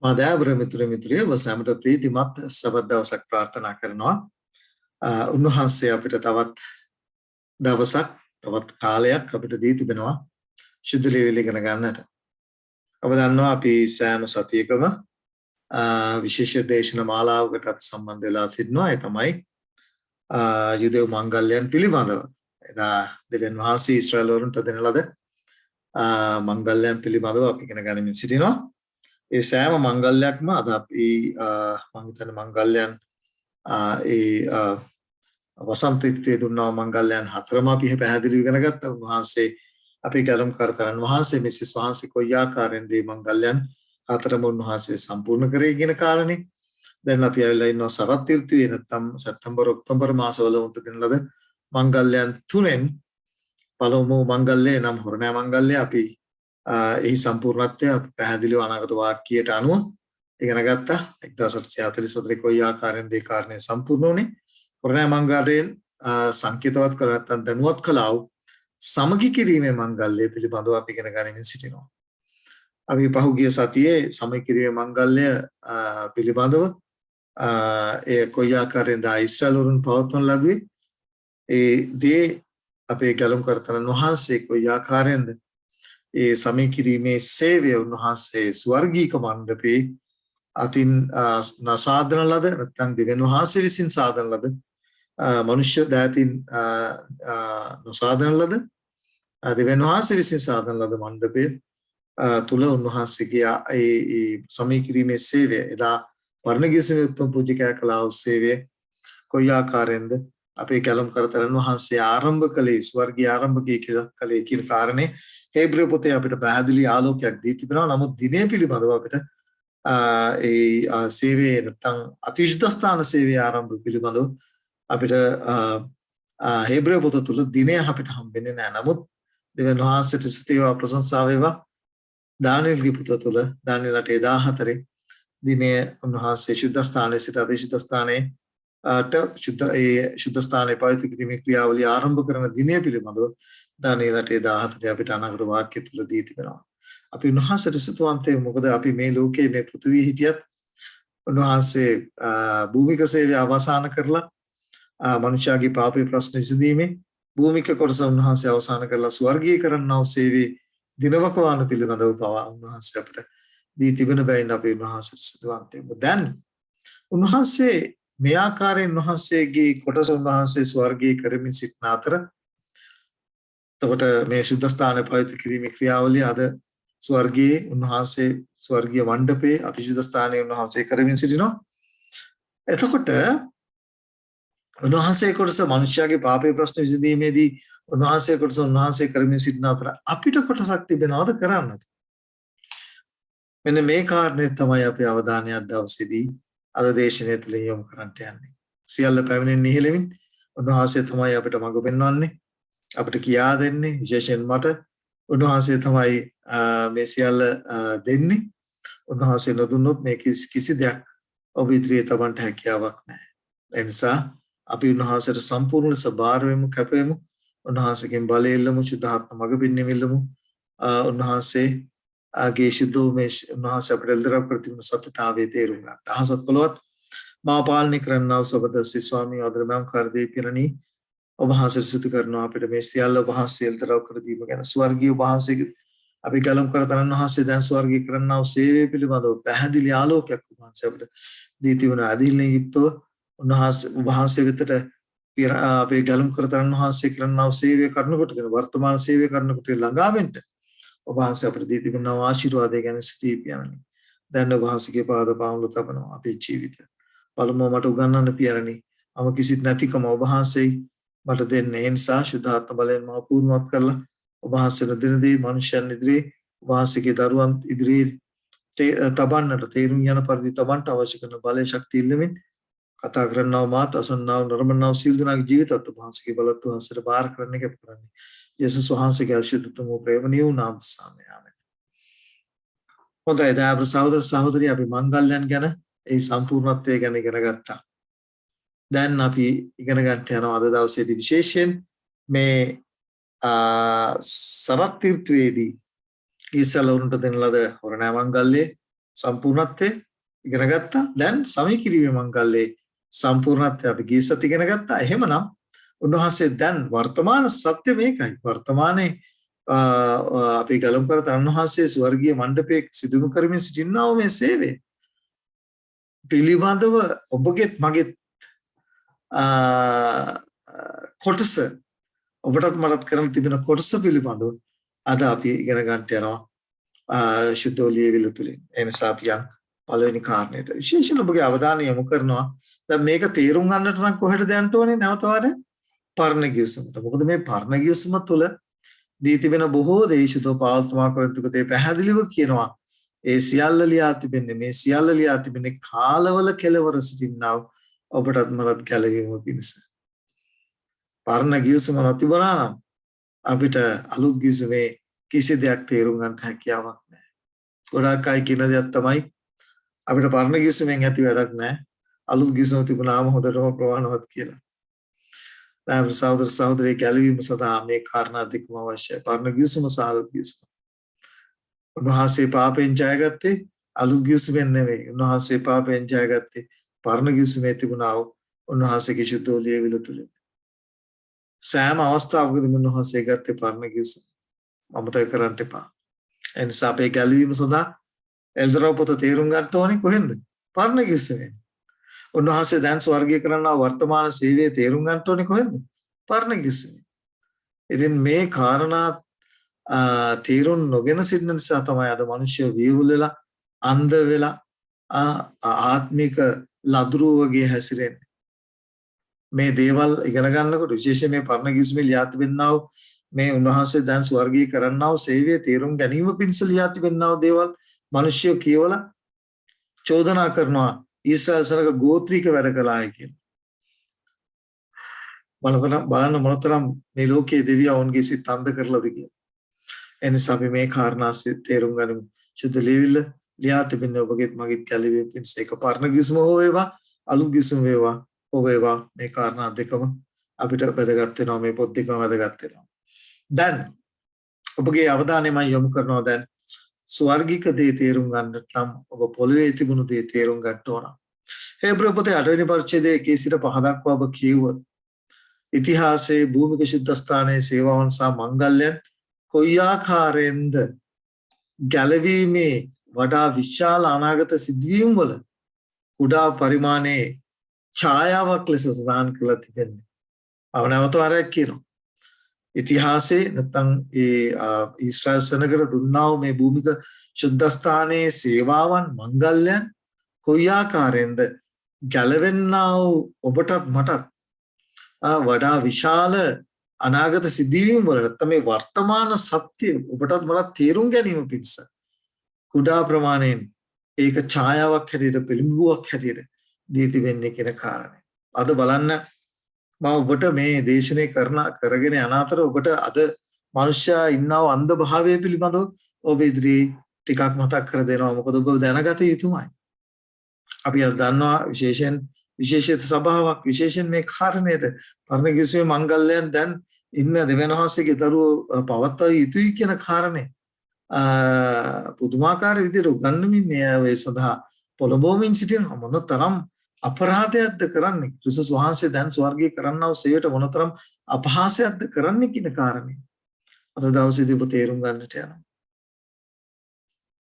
මදෑවර මිතුරිය වසෑමට ප්‍රීතිමත් Sabbath දවසක් ප්‍රාර්ථනා කරනවා. උන්වහන්සේ අපිට තවත් දවසක් තවත් කාලයක් අපිට දී තිබෙනවා ශුද්ධ ලියවිලි ඉගෙන ගන්නට. ඔබ දන්නවා අපි සෑම සතියකම විශේෂ දේශන මාලාවකට අපි සම්බන්ධ වෙලා සිටිනවා. ඒ තමයි යුදෙව් මංගල්‍යයන් පිළිබඳව. එදා දෙවියන් වහන්සේ ඊශ්‍රායල් වරුන්ට දෙන ලද මංගල්‍යයන් පිළිබඳව අපි ඉගෙන ගනිමින් සිටිනවා. ඒ සෑම මංගල්‍යයක්ම අද අපි මම හිතන්නේ මංගල්‍යයන් වසන්ත ඍතුවේ දුන්නා මංගල්‍යයන් හතරම අපි පැහැදිලිව ඉගෙන ගත්තා. උන්වහන්සේ අපි ගැලම් කරතරන් වහන්සේ මිසිස් වහන්සේ කොයි ආකාරයෙන්ද මේ මංගල්‍යයන් හතරම උන්වහන්සේ සම්පූර්ණ කරේ කියන කාරණේ. දැන් අපි ඇවිල්ලා ඉන්නවා සරත් ඍතුවේ නැත්නම් සැප්තැම්බර් ඔක්තෝබර් මාසවල උන්ට දෙන ලද මංගල්‍යයන් තුනෙන් පළමු මංගල්‍යය නම් හොරණෑ මංගල්‍යය අපි එහි සම්පූර්ණත්වය පැහැදිලිව අනාගත වාක්‍යයට අනුව ඉගෙන ගත්තා. 1844 කොයි ආකාරයෙන්ද ඒ කාරණේ සම්පූර්ණ වුණේ. හොරණෑ මංගල්‍යයෙන් සංකේතවත් කර නැත්නම් දැනුවත් කළා වූ සමගි කිරීමේ මංගල්‍යය පිළිබඳව අපි ඉගෙන ගනිමින් සිටිනවා. අපි පහුගිය සතියේ සමගි කිරීමේ මංගල්‍යය පිළිබඳව ඒ කොයි ආකාරයෙන්ද ඊශ්‍රායල් වරුන් පවත්වන ලැබුවේ ඒ දේ අපේ ගැලුම් කරතරන් වහන්සේ කොයි ආකාරයෙන්ද ඒ සමය කිරීමේ සේවය උන්වහන්සේ ස්වර්ගීක මණ්ඩපේ අතින් නසාදන ලද නැත්නම් දෙවියන් වහන්සේ විසින් සාදන ලද මනුෂ්‍ය දෑතින් නසාදන ලද දෙවියන් වහන්සේ විසින් සාදන ලද මණ්ඩපේ තුල උන්වහන්සේගේ ඒ සමය කිරීමේ සේවය එදා වර්ණගීසමේ උත්තම පූජකයා කළා වූ සේවය කොයි ආකාරයෙන්ද අපේ ගැලුම් කරතරන් වහන්සේ ආරම්භ කළේ ස්වර්ගීය ආරම්භකී කියලා කලේ කියන කාරණේ හේබ්‍රෙ පොතේ අපිට පැහැදිලි ආලෝකයක් දී තිබෙනවා. නමුත් දිනය පිළිබඳව අපිට ඒ සේවයේ නැත්නම් අතිශුද්ධ ස්ථාන සේවයේ ආරම්භ පිළිබඳව අපිට හේබ්‍රෙ පොත තුල දිනය අපිට හම්බෙන්නේ නැහැ. නමුත් දෙවියන් වහන්සේට ස්තුතිය ප්‍රශංසාව වේවා. දානියෙල් පොත තුල දානියෙලට 14 දිනය උන්වහන්සේ ශුද්ධ ස්ථානයේ සිට අතිශුද්ධ ස්ථානයේ ශුද්ධ ස්ථානයේ පවිත්‍ර කිරීමේ ක්‍රියාවලිය ආරම්භ කරන දිනය පිළිබඳව දානියෙලට 14 අපිට අනාගත වාක්‍ය තුල දී තිබෙනවා. අපි උන්වහන්සේට ස්තුතිවන්ත වෙමු. මොකද අපි මේ ලෝකයේ මේ පෘථිවියේ හිටියත් උන්වහන්සේ භූමික සේවය අවසන් කරලා මනුෂ්‍යයාගේ පාපේ ප්‍රශ්න විසඳීමේ භූමික කොටස උන්වහන්සේ අවසන් කරලා ස්වර්ගීය කරන්නා වූ සේවයේ දිනවකවාන පිළිබඳව පවා උන්වහන්සේ අපිට දී තිබෙන බැවින් අපි උන්වහන්සේට ස්තුතිවන්ත වෙමු. දැන් උන්වහන්සේ මේ ආකාරයෙන් උන්වහන්සේගේ කොටස උන්වහන්සේ ස්වර්ගීය කරමින් සිටින අතර එතකොට මේ ශුද්ධ ස්ථානයේ පවිත්‍ර කිරීමේ ක්‍රියාවලිය අද ස්වර්ගයේ උන්වහන්සේ ස්වර්ගීය මණ්ඩපයේ අතිශුද්ධ ස්ථානයේ උන්වහන්සේ කරමින් සිටිනවා. එතකොට උන්වහන්සේ කොටස මනුෂ්‍යයාගේ පාපේ ප්‍රශ්න විසඳීමේදී උන්වහන්සේ කොටස උන්වහන්සේ කරමින් සිටින අතර අපිට කොටසක් තිබෙනවද කරන්නට? මෙන්න මේ කාරණේ තමයි අපි අවධානය අද දවසේදී අද දේශනාව තුළින් යොමු කරන්නට යන්නේ. සියල්ල පැමිණෙන්නේ ඉහළමින් උන්වහන්සේ තමයි අපිට මඟ පෙන්වන්නේ. අපිට කියා දෙන්නේ විශේෂයෙන් මට උන්වහන්සේ තමයි මේ සියල්ල දෙන්නේ. උන්වහන්සේ නොදුන්නොත් මේ කිසි දෙයක් ඔබ ඉදිරියේ තබන්න හැකියාවක් නැහැ. ඒ නිසා අපි උන්වහන්සේට සම්පූර්ණ ලෙස බාර වෙමු, කැප වෙමු. උන්වහන්සේගෙන් බලය ඉල්ලමු, සුද්ධාත්ම මඟ පෙන්වීම ඉල්ලමු. උන්වහන්සේ ආගේ ශුද්ධ මේ උන්වහන්සේ අපිට එල්දරව් කර තිබෙන සත්‍යතාවයේ තේරුම් ගන්න. අහසත් පොළොවත් මා පාලනය කරන්නා වූ සබදස්සේ ස්වාමී ආදරමයන් කාර්යදී පිරණී ඔබ වහන්සේට ස්තුති කරනවා. අපිට මේ සියල්ල ඔබ වහන්සේ එල්දරව් කර දීම ගැන ස්වර්ගීය ඔබ වහන්සේගේ අපි ගලම් කරතරන් වහන්සේ දැන් ස්වර්ගීය කරන්නා වූ සේවය පිළිබඳව පැහැදිලි ආලෝකයක් ඔබ වහන්සේ අපිට දී තිබෙන අධිල්ලෙන් යුක්තව උන්වහන්සේ ඔබ වහන්සේ වෙතට අපේ ගලම් කරතරන් වහන්සේ කරන්නා වූ සේවය කරනකොටගෙන වර්තමාන සේවය කරනකොට ළඟා වෙන්න ඔබ වහන්සේ අපිට දී තිබෙන ආශිර්වාදය ගැන සිතී පියරණි. දැන් ඔබ වහන්සේගේ පාද පාමුල තබනවා අපේ ජීවිතය. පළමුව මට උගන්වන්න පියරණි. මම කිසිත් නැතිකම ඔබ වහන්සේ මට දෙන්නේ. ඒ නිසා ශුද්ධාත්ම බලයෙන් මම පූර්ණවත් කරලා ඔබ වහන්සේට දිනදී මනුෂ්‍යයන් ඉදිරියේ ඔබ වහන්සේගේ දරුවන් ඉදිරියේ තබන්නට තේරුම් යන පරිදි තබන්නට අවශ්‍ය කරන බලය ශක්තිය ඉල්ලමින් කතා කරන්නව මාත් අසන්නව නරඹන්නව සිල් දනාගේ ජීවිතත් ඔබ වහන්සේගේ බලත් වහන්සේට බාර කරන්න එක කරන්නේ. යේසුස් වහන්සේගේ අශුද්ධතම ප්‍රේමණීය නාම සාමයේ ආමෙන්. හොඳයි දායක සහෝදර සහෝදරිය අපි මංගල්‍යයන් ගැන ඒ සම්පූර්ණත්වය ගැන ඉගෙන ගත්තා. දැන් අපි ඉගෙන ගන්න යනවා අද දවසේදී විශේෂයෙන් මේ සරත් ඍතුවේදී ඊසලවරුන්ට දෙන ලද හොරණෑ මංගල්‍යයේ සම්පූර්ණත්වයේ ඉගෙන ගත්තා. දැන් සමීකිරීමේ මංගල්‍යයේ සම්පූර්ණත්වය අපි ගිය සති ඉගෙන ගත්තා. එහෙමනම් උන්වහන්සේ දැන් වර්තමාන සත්‍ය මේකයි. වර්තමානයේ අපි ගලම් කර තන්වහන්සේ ස්වර්ගීය මණ්ඩපයේ සිදු කරමින් සිටිනා වූ මේ සේවය පිළිබඳව ඔබගෙත් මගෙත් කොටස ඔබටත් මටත් කරන්න තිබෙන කොටස පිළිබඳව අද අපි ඉගෙන ගන්නට යනවා ශුද්ධෝලියවිල තුලින්. ඒ නිසා අපි යන් පළවෙනි කාරණයට විශේෂයෙන් ඔබගේ අවධානය යොමු කරනවා. දැන් මේක තේරුම් ගන්නට නම් කොහෙටද යන්න ඕනේ? නැවත වරක් පරණ ගිවිසුමට. මොකද මේ පරණ ගිවිසුම තුළ දී තිබෙන බොහෝ දේශිතෝ පාවල්තුමා කොරින්තුකතේ පැහැදිලිව කියනවා ඒ සියල්ල ලියා තිබෙන්නේ මේ සියල්ල ලියා තිබෙන්නේ කාලවල කෙලවර සිටින්නා ඔබටත් මටත් ගැලවීම පිණිස. පරණ ගිවිසුම නොතිබුණා නම් අපිට අලුත් ගිවිසුමේ කිසි දෙයක් තේරුම් ගන්න හැකියාවක් නැහැ. ගොඩාක් අය කියන දෙයක් තමයි අපිට පරණ ගිවිසුමෙන් ඇති වැඩක් නැහැ. අලුත් ගිවිසුම තිබුණාම හොඳටම ප්‍රමාණවත් කියලා. දැන් සහෝදර සහෝදරී ගැලවීම සඳහා මේ කාරණා දෙකම අවශ්‍යයි. පරණ ගිවිසුම සහ අලුත් ගිවිසුම. උන්වහන්සේ පාපෙන් ජයගත්තේ අලුත් ගිවිසුමෙන් නෙවෙයි. උන්වහන්සේ පාපෙන් ජයගත්තේ පරණ ගිවිසුමේ තිබුණා වූ උන්වහන්සේගේ ශුද්ධෝලියවිල තුලින්. සෑම අවස්ථාවකදීම උන්වහන්සේ ගත්තේ පරණ ගිවිසුම. අමතක කරන්න එපා. ඒ නිසා අපේ ගැලවීම සඳහා එල්දරව් පොත තේරුම් ගන්න ඕනේ කොහෙන්ද? පරණ ගිවිසුමෙන්. උන්වහන්සේ දැන් ස්වර්ගීය කරනා වර්තමාන සේවයේ තේරුම් ගන්න ඕනේ කොහෙන්ද? පරණ ගිවිසුමෙන්. ඉතින් මේ කාරණා තීරුම් නොගෙන සිටින නිසා තමයි අද මිනිස්සු වියවුල් වෙලා අන්ධ වෙලා ආත්මික ලදරු වගේ හැසිරෙන්නේ. මේ දේවල් ඉගෙන ගන්නකොට විශේෂයෙන් මේ පරණ ගිවිසුමේ ලියා තිබෙනා වූ මේ උන්වහන්සේ දැන් ස්වර්ගීය කරන්නා වූ සේවයේ තීරුම් ගැනීම පිණිස ලියා තිබෙනා වූ දේවල් මිනිස්සු කියවලා චෝදනා කරනවා ඊශ්‍රායල් සරක ගෝත්‍රික වැඩ කළායි කියලා. බලන්න මොනතරම් මේ ලෝකයේ දෙවියෝ වුන්ගේ සිත් අන්ධ කරලාද කියලා. එනිසා අපි මේ කාරණා තේරුම් ගනිමු. ශුද්ධ ලියවිල්ල ලියා තිබෙන්නේ ඔබගෙත් මගෙත් ගැලවීම පිණිස. ඒක පරණ ගිවිසුම හෝ වේවා අලුත් ගිවිසුම වේවා හෝ වේවා මේ කාරණා දෙකම අපිට වැදගත් වෙනවා. මේ පොත් දෙකම වැදගත් වෙනවා. දැන් ඔබගේ අවධානය මම යොමු කරනවා දැන් ස්වර්ගික දේ තේරුම් ගන්නට නම් ඔබ පොළවේ තිබුණු දේ තේරුම් ගන්න ඕන. හේබ්‍රය පොතේ 8 වෙනි පරිච්ඡේදයේ 1 සිට 5 දක්වා ඔබ කියවුවොත් ඉතිහාසයේ භූමික ශුද්ධස්ථානයේ සේවාවන් සහ මංගල්‍යයන් කොයි ආකාරයෙන්ද ගැලවීමේ වඩා විශාල අනාගත සිදුවීම් වල කුඩා පරිමාණයේ ඡායාවක් ලෙස සඳහන් කරලා තිබෙන්නේ. අවනවත වරයක් කියනවා. ඉතිහාසයේ නැත්නම් ඒ ඊශ්‍රායල් සෙනගට දුන්නා වූ මේ භූමික ශුද්ධස්ථානයේ සේවාවන් මංගල්‍යයන් කොයි ආකාරයෙන්ද ගැලවෙන්නා වූ ඔබටත් මටත් වඩා විශාල අනාගත සිදුවීම් වල නැත්නම් මේ වර්තමාන සත්‍ය ඔබටත් මටත් තේරුම් ගැනීම පිණිස කුඩා ප්‍රමාණයෙන් ඒක ඡායාවක් හැටියට පිළිඹුවක් හැටියට දී තිබෙන්නේ කියන කාරණය. අද බලන්න මම ඔබට මේ දේශනේ කරගෙන යන අතර ඔබට අද මනුෂ්‍යයා ඉන්නව අන්ධ භාවය පිළිබඳව ඔබ ඉදිරියේ ටිකක් මතක් කර දෙනවා. මොකද ඔබ දැනගත යුතුමයි. අපි අද දන්නවා විශේෂිත සභාවක් විශේෂයෙන් මේ කාරණයට පරණ ගිවිසුමේ මංගල්‍යයන් දැන් ඉන්න දෙවියන් වහන්සේගේ දරුවෝ පවත්වා යුතුයි කියන කාරණේ පුදුමාකාර විදිහට උගන්වමින් මේ සඳහා පොළඹවමින් සිටින මොනතරම් අපරාධයක්ද කරන්නේ ක්‍රිස්තුස් වහන්සේ දැන් ස්වර්ගීය කරන්නා වූ සේවයට මොනතරම් අපහාසයක්ද කරන්නේ කියන කාරණේ අද දවසේදී ඔබ තේරුම් ගන්නට යනවා.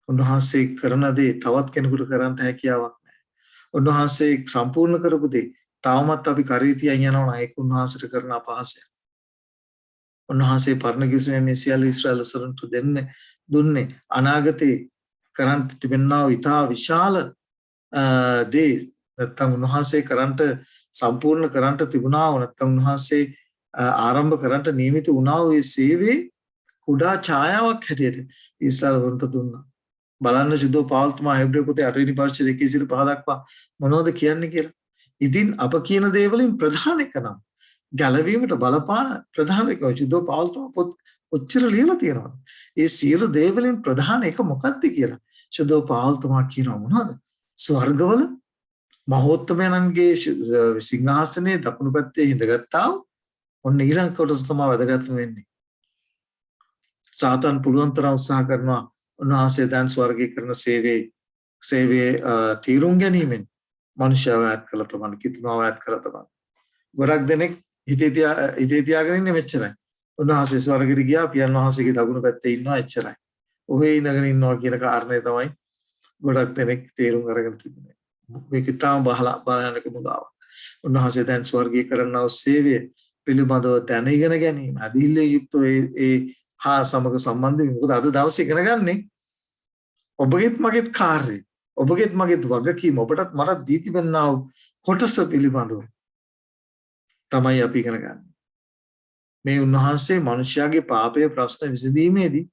උන්වහන්සේ කරන දේ තවත් කෙනෙකුට කරන්න හැකියාවක් නැහැ. උන්වහන්සේ සම්පූර්ණ කරපු දේ තවමත් අපි කරේ තියන් යනවා නම් ඒක උන්වහන්සේට කරන අපහාසයක්. උන්වහන්සේ පරණ ගිවිසුමේ මේ සියලු ඊශ්‍රායල් සරන්ට දුන්නේ අනාගතේ කරන් තිබෙනා වූ ඉතා විශාල දේ නැත්නම් උන්වහන්සේ කරන්ට සම්පූර්ණ කරන්ට තිබුණා වූ නැත්නම් උන්වහන්සේ ආරම්භ කරන්ට නියමිත වුණා වූ මේ සේවයේ කුඩා ඡායාවක් හැටියට ඊශ්‍රායල් වරුන්ට දුන්නා. බලන්න සුදෝ පාවල්තුමා හේබ්‍රය පොතේ 8 වෙනි පරිච්ඡේදයේ 1 සිට 5 දක්වා මොනවද කියන්නේ කියලා. ඉතින් අප කියන දේ වලින් ප්‍රධාන එක නම් ගැලවීමට බලපාන ප්‍රධාන එක සුදෝ පාවල්තුමා පොත් ඔච්චර ලියලා තියෙනවා. ඒ සියලු දේ වලින් ප්‍රධාන එක මොකක්ද කියලා සුදෝ පාවල්තුමා කියනවා මොනවද? ස්වර්ගවල මහෝත්තමයන්ගේ සිංහාසනයේ දකුණු පැත්තේ හිඳගත්තා ඔන්න ඊළඟ කොටස තමයි වැදගත් වෙන්නේ. සාතන් පුළුවන් තරම් උත්සාහ කරනවා උන්වහන්සේ දැන් ස්වර්ගීය කරන සේවයේ සේවයේ තීරුම් ගැනීමෙන් මනුෂ්‍යව ඈත් කළ තමන් කිතුමාව ඈත් කළ තමන් ගොඩක් දෙනෙක් හිතේ තියාගෙන ඉන්නේ මෙච්චරයි. උන්වහන්සේ ස්වර්ගයට ගියා පියන් වහන්සේගේ දකුණු පැත්තේ ඉන්නවා එච්චරයි. ඔහේ ඉඳගෙන ඉන්නවා කියන කාරණේ තමයි ගොඩක් දෙනෙක් තේරුම් අරගෙන තිබුණේ. මේක තාම බාලයන්ක මුලාව. උන්වහන්සේ දැන් ස්වර්ගීය කරන්නා වූ සේවය පිළිබඳව දැන ඉගෙන ගැනීම අදිල්ලේ යුක්තව ඒ හා සමග සම්බන්ධ වෙන්නේ. මොකද අද දවසේ ඉගෙන ගන්නේ ඔබගේත් මගේත් කාර්යය. ඔබගේත් මගේත් වගකීම ඔබටත් මටත් දී තිබෙනා වූ කොටස පිළිබඳව තමයි අපි ඉගෙන ගන්න. මේ උන්වහන්සේ මිනිස්යාගේ පාපයේ ප්‍රශ්න විසඳීමේදී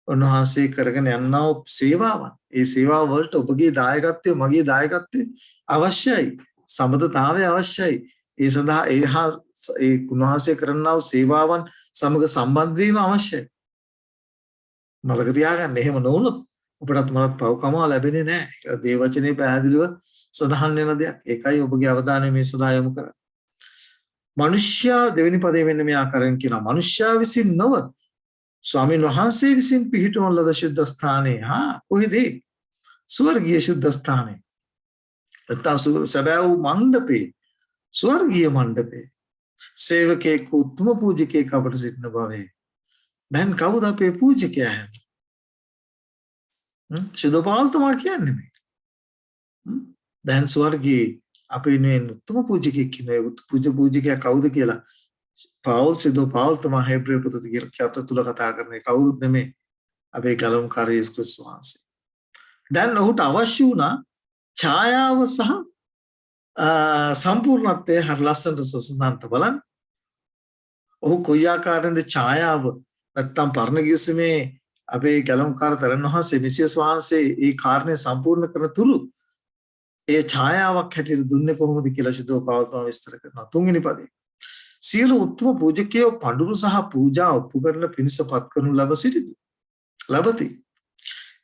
උන්වහන්සේ කරගෙන යනා වූ සේවාවන්. ඒ සේවාව වලට ඔබගේ දායකත්වය මගේ දායකත්වය අවශ්‍යයි. සම්බන්ධතාවය අවශ්‍යයි. ඒ සඳහා ඒ උන්වහන්සේ කරනා වූ සේවාවන් සමග සම්බන්ධ වීම අවශ්‍යයි. මතක තියාගන්න එහෙම නොවුනොත් ඔබටත් මටත් පවකම ලැබෙන්නේ නැහැ. ඒක දේවචනේ පැහැදිලිව සඳහන් වෙන දෙයක්. ඒකයි ඔබගේ අවධානය මේ සඳහා යොමු කරන්නේ. මනුෂ්‍යයා දෙවෙනි පදයේ මෙන්න මේ ආකාරයෙන් කියනවා. මනුෂ්‍යයා විසින් නොව ස්වාමීන් වහන්සේ විසින් පිහිටවන ලද ශුද්ධ ස්ථානයේ කොහෙද? ස්වර්ගීය ශුද්ධ ස්ථානයේ. නැත්නම් සැබෑ වූ මණ්ඩපේ ස්වර්ගීය මණ්ඩපේ සේවකෙක් උත්තම පූජකෙක් අපට සිටින බවේ. දැන් කවුද අපේ පූජකයා? ශුද්ධපාලතුමා කියන්නේ මේ. දැන් ස්වර්ගයේ අපේ නේ උත්තම පූජකෙක් කියන්නේ පූජකයා කවුද කියලා පාවුල් ශුද්ධපාලතුමා හේබ්‍රේ පොතේ කියත තුල කතා කරන්නේ කවුරුත් නෙමෙයි අපේ ගලම්කාරී යේසුස් ක්‍රිස්තුස් වහන්සේ. දැන් ඔහුට අවශ්‍ය වුණා ඡායාව සහ සම්පූර්ණත්වයේ හර ලස්සනට සසඳන්ට බලන්න. ඔහු කොයි ආකාරයෙන්ද ඡායාව නැත්තම් පරණ ගිවිසුමේ අපේ ගලම්කාර තරණ වහන්සේ මිසියස් වහන්සේ ඒ කාරණේ සම්පූර්ණ කරන තුරු ඒ ඡායාවක් හැටියට දුන්නේ කොහොමද කියලා ශුද්ධෝපාවතුමා විස්තර කරනවා. තුන්වෙනි පදේ. සියලු උත්තම පූජකයෝ පඬුරු සහ පූජා ඔප්පු කරන පිණිසපත් කරනු ලබති.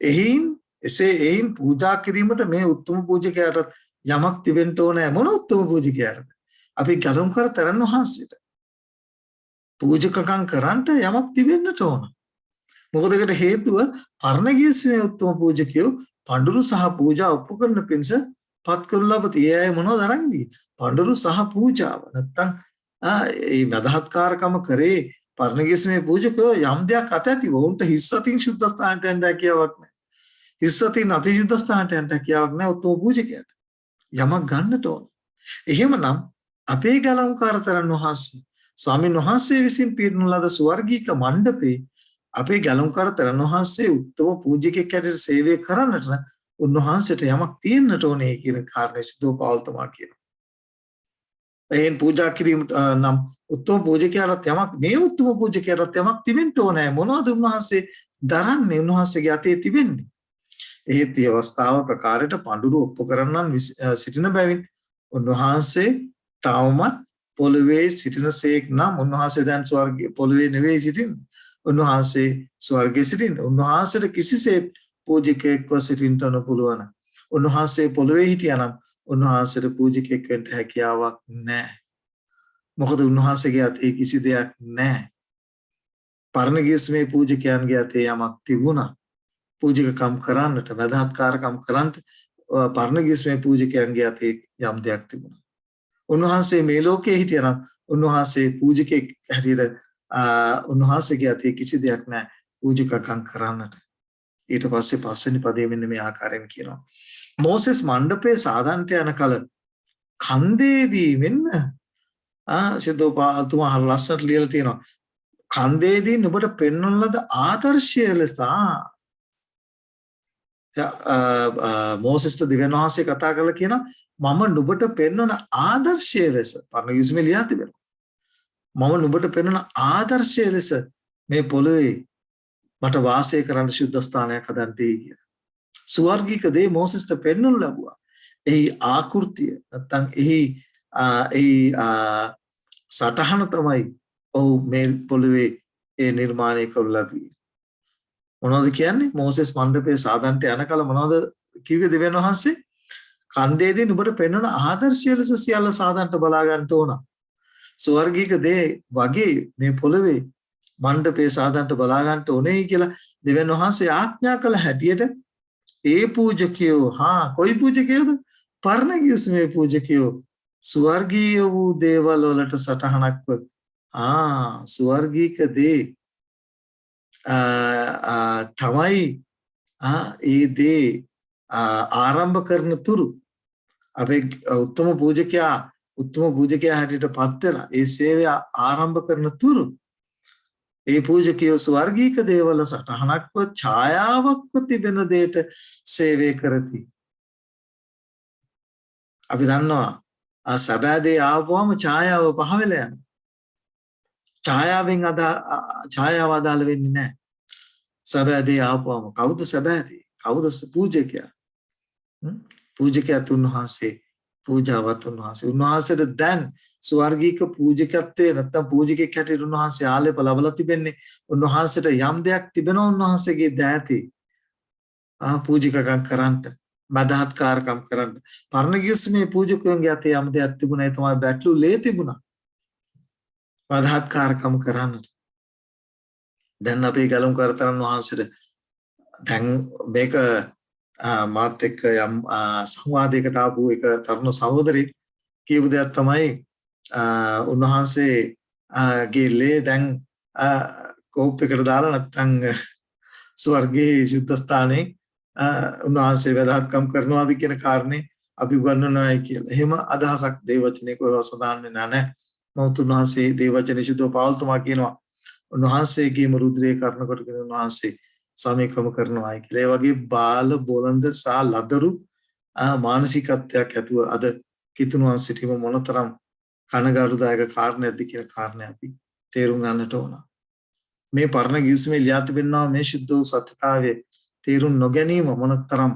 එයින් පූජා කිරීමට මේ උත්තම පූජකයාට යමක් තිබෙන්න ඕනේ. මොන උත්තම පූජකයාටද? අපි ගලම්කාර තරණ වහන්සේට පූජකකම් කරන්නට යමක් තිබෙන්නට ඕන. මොකද ඒකට හේතුව පරණ ගිවිසුමේ උත්තම පූජකයෝ පඬුරු සහ පූජා ඔප්පු කරන පිණිස පත් කරනු ලබති. ඒ අය මොනවද අරන්නේ? පඬුරු සහ පූජාව. නැත්තම් මේ මදහත්කාරකම කරේ පරණ ගිවිසුමේ පූජකයෝ යම් දෙයක් අතැතිව උන්ට හිස් අතින් සුද්ධ ස්ථානට යන්න හැකියාවක් නැහැ. හිස් අතින් අතිශුද්ධ ස්ථානට යන්න හැකියාවක් නැහැ උත්තම පූජකයාට. යමක් ගන්නට ඕන. එහෙමනම් අපේ ගලම්කාර තරණ වහන්සේ ස්වාමීන් වහන්සේ විසින් පිරිනු ලද ස්වර්ගීක මණ්ඩපේ අපේ ගලම්කාර තරණ වහන්සේ උත්තම පූජකෙක් හැටියට සේවය කරන්නට උන්වහන්සේට යමක් තියෙන්නට ඕනේ කියන කාරණේ ශුද්ධෝපාවතුමා කියනවා. එහෙන් පූජා කිරීම නම් උත්තම පූජකයාට යමක් මේ උත්තම පූජකයාට යමක් තිබෙන්න ඕනේ. මොනවද උන්වහන්සේ දරන්නේ? උන්වහන්සේගේ අතේ තිබෙන්නේ. ඒත් මේ අවස්ථාව ප්‍රකාරයට පඬුරු ඔප්පු කරන්නන් සිටින බැවින් උන්වහන්සේ තවමත් පොළවේ සිටිනසේක් නම් උන්වහන්සේ දැන් ස්වර්ගයේ පොළවේ නෙවෙයි සිටින්නේ. උන්වහන්සේ ස්වර්ගයේ සිටින්නේ. උන්වහන්සේට කිසිසේත් පූජකෙක්ව සිටින්නට නොපුළුවන්. උන්වහන්සේ පොළවේ හිටියානම් උන්වහන්සේට පූජකෙක් වෙන්න හැකියාවක් නැහැ. මොකද උන්වහන්සේගේ අතේ කිසි දෙයක් නැහැ. පරණ ගිවිසුමේ පූජකයන්ගේ අතේ යමක් තිබුණා. පූජකකම් කරන්නට, මදහත්කාරකම් කරන්නට පරණ ගිවිසුමේ පූජකයන්ගේ අතේ යම් දෙයක් තිබුණා. උන්වහන්සේ මේ ලෝකයේ හිටියනම් උන්වහන්සේ පූජකෙක් හැටියට උන්වහන්සේගේ අතේ කිසි දෙයක් නැහැ පූජකකම් කරන්නට. ඊට පස්සේ පස්වෙනි පදයේ මෙන්න මේ ආකාරයෙන් කියනවා. මෝසෙස් මණ්ඩපයේ සාදන්ට යන කල කන්දේදී මෙන්න ශුද්ධෝපාවතුමා ලස්සනට ලියලා තියෙනවා. කන්දේදී නුඹට පෙන්වන ලද ආදර්ශය ලෙස මෝසෙස්ට දෙවියන් වහන්සේ කතා කරලා කියනවා මම නුඹට පෙන්වන ආදර්ශය ලෙස පරණ ගිවිසුමේ ලියා තිබෙනවා. මම නුඹට පෙන්වන ආදර්ශය ලෙස මේ පොළොවේ මට වාසය කරන්න ශුද්ධ ස්ථානයක් හදන්න දෙයි කියලා. ස්වර්ගික දේ මෝසෙස්ට පෙන්වනු ලැබුවා. එහි ආකෘතිය නැත්නම් එහි සටහන තමයි ඔව් මේ පොළොවේ ඒ නිර්මාණය කරලා ලැබුවේ. මොනවද කියන්නේ? මෝසෙස් මණ්ඩපයේ සාදන්ට යන කල මොනවද කිව්වේ දෙවියන් වහන්සේ? කන්දේදී නුඹට පෙන්වන ආදර්ශය ලෙස සියල්ල සාදන්ට බලා ගන්න ඕන. ස්වර්ගික දේ වගේ මේ පොළොවේ මණ්ඩපයේ සාදන්ට බලා ගන්න ඕනේ කියලා දෙවියන් වහන්සේ ආඥා කළ හැටියට ඒ පූජකයෝ කොයි පූජකයෝද? පරණ ගිවිසුමේ පූජකයෝ ස්වර්ගීය වූ දේවල් වලට සටහනක්ව ස්වර්ගීක දේ තමයි ඒ දේ ආරම්භ කරන තුරු අපේ උත්තම පූජකයා හැටියට පත් වෙලා ඒ සේවය ආරම්භ කරන තුරු ඒ පූජකයෝ ස්වර්ගීක දේවල් සටහනක්ව ඡායාවක්ව තිබෙන දෙයට සේවය කරති. අපි දන්නවා සැබෑ දේ ආවම ඡායාව පහ වෙලා යනවා. ඡායාව අදාළ වෙන්නේ නැහැ. සැබෑ දේ ආවම කවුද සැබෑ දේ? කවුද පූජකයා? පූජකයා උන්වහන්සේ, පූජාවත් උන්වහන්සේ. උන්වහන්සේට දැන් ස්වර්ගීක පූජකත්වයේ නැත්නම් පූජකෙක් හැටියට උන්වහන්සේ ආලේප ලබලා තිබෙන්නේ. උන්වහන්සේට යම් දෙයක් තිබෙනවා උන්වහන්සේගේ දෑතේ. පූජකකම් කරන්නට, මදහත්කාරකම් කරන්න. පරණ ගිවිසුමේ පූජකයන්ගේ අතේ යම් දෙයක් තිබුණා. ඒ තමයි බැටළු ලේ තිබුණා. මදහත්කාරකම් කරන්නට. දැන් අපේ ගලම් කරතරන් වහන්සේට දැන් මේක මාත් එක්ක යම් සංවාදයකට ආපු එක තරුණ සහෝදරයෙක් කියපු දෙයක් තමයි උන්වහන්සේගේ ලේ දැන් කෝප් එකට දාලා නැත්නම් ස්වර්ගයේ ශුද්ධ ස්ථානයේ උන්වහන්සේ වැදගත්කම් කරනවාද කියන කාරණේ අපි උගන්වනවායි කියලා. එහෙම අදහසක් දේවචනේ කොහෙවත් සඳහන් වෙන්නේ නැහැ. මොහොත උන්වහන්සේ දේවචනේ ශුද්ධ පාවල්තුමා කියනවා උන්වහන්සේගේම රුධිරේ කරන කොටගෙන උන්වහන්සේ සමීකම කරනවායි කියලා. ඒ වගේ බාල බොළඳ සහ ලදරු මානසිකත්වයක් ඇතුව අද කිතුණුවන් සිටීම මොනතරම් කනගාටුදායක කාරණයක්ද කියන කාරණය අපි තේරුම් ගන්නට ඕන. මේ පරණ ගිවිසුමේ ලියා තිබෙනවා මේ සුද්ධ වූ සත්‍යතාවයේ තේරුම් නොගැනීම මොනතරම්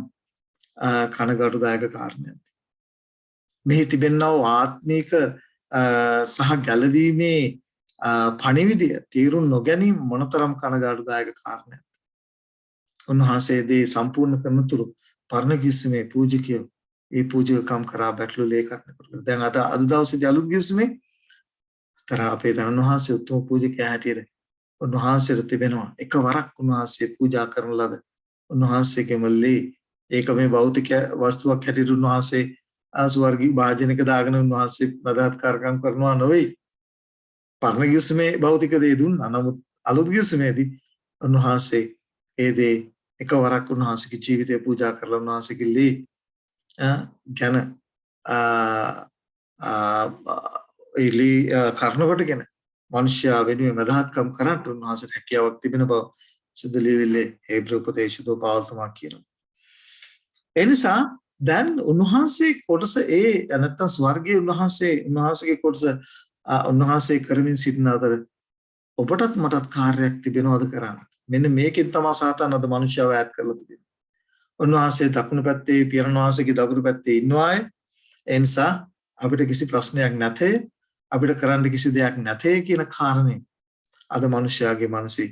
කනගාටුදායක කාරණයක්ද. මෙහි තිබෙනා ආත්මික සහ ගැලවීමේ පණිවිඩය තේරුම් නොගැනීම මොනතරම් කනගාටුදායක කාරණයක්ද. උන්වහන්සේ දේ සම්පූර්ණ කරනතුරු පරණ ගිවිසුමේ පූජකයෝ ඒ පූජකකම් කරා බැටළු ලේ කරනකොට දැන් අද දවසේදී අලුත් ගිවිසුමේ තර අපේ දන් වහන්සේ උතුම් පූජකයා හැටියට උන්වහන්සේට තිබෙනවා එකවරක් උන්වහන්සේ පූජා කරන ලද උන්වහන්සේගේම ලේ ඒක මේ භෞතික වස්තුවක් හැටියට උන්වහන්සේ ස්වර්ගී වාජනික දාගෙන උන්වහන්සේ බදාත්කාරකම් කරනවා නොවේ. පරණ ගිවිසුමේ භෞතික දේ දුන්නා. නමුත් අලුත් ගිවිසුමේදී උන්වහන්සේ ඒ දේ එකවරක් උන්වහන්සේගේ ජීවිතය පූජා කරලා උන්වහන්සේගේ ලේ ගැන එලි කරනකොටගෙන මනුෂ්‍යයා වෙනුවෙන් මදහත්කම් කරන්නට උන්වහන්සේට හැකියාවක් තිබෙන බව සුද්ධ ලියවිල්ලේ හේබ්‍රු උපදේශිතෝ පාවල්තුමා කියනවා. ඒ නිසා දැන් උන්වහන්සේ කොටස නැත්තම් ස්වර්ගයේ උන්වහන්සේගේ කොටස උන්වහන්සේ කරමින් සිටින අතර ඔබටත් මටත් කාර්යයක් තිබෙනවද කරන්න. මෙන්න මේකෙන් තමයි සාතන් අද මනුෂ්‍යව ඈත් කරලා තිබෙන්නේ. උන්වහන්සේ දකුණු පැත්තේ පියනන් වහන්සේගේ දකුණු පැත්තේ ඉන්නවාය. ඒ නිසා අපිට කිසි ප්‍රශ්නයක් නැතේ. අපිට කරන්න කිසි දෙයක් නැතේ කියන කාරණේ අද මනුෂ්‍යයාගේ මනසේ.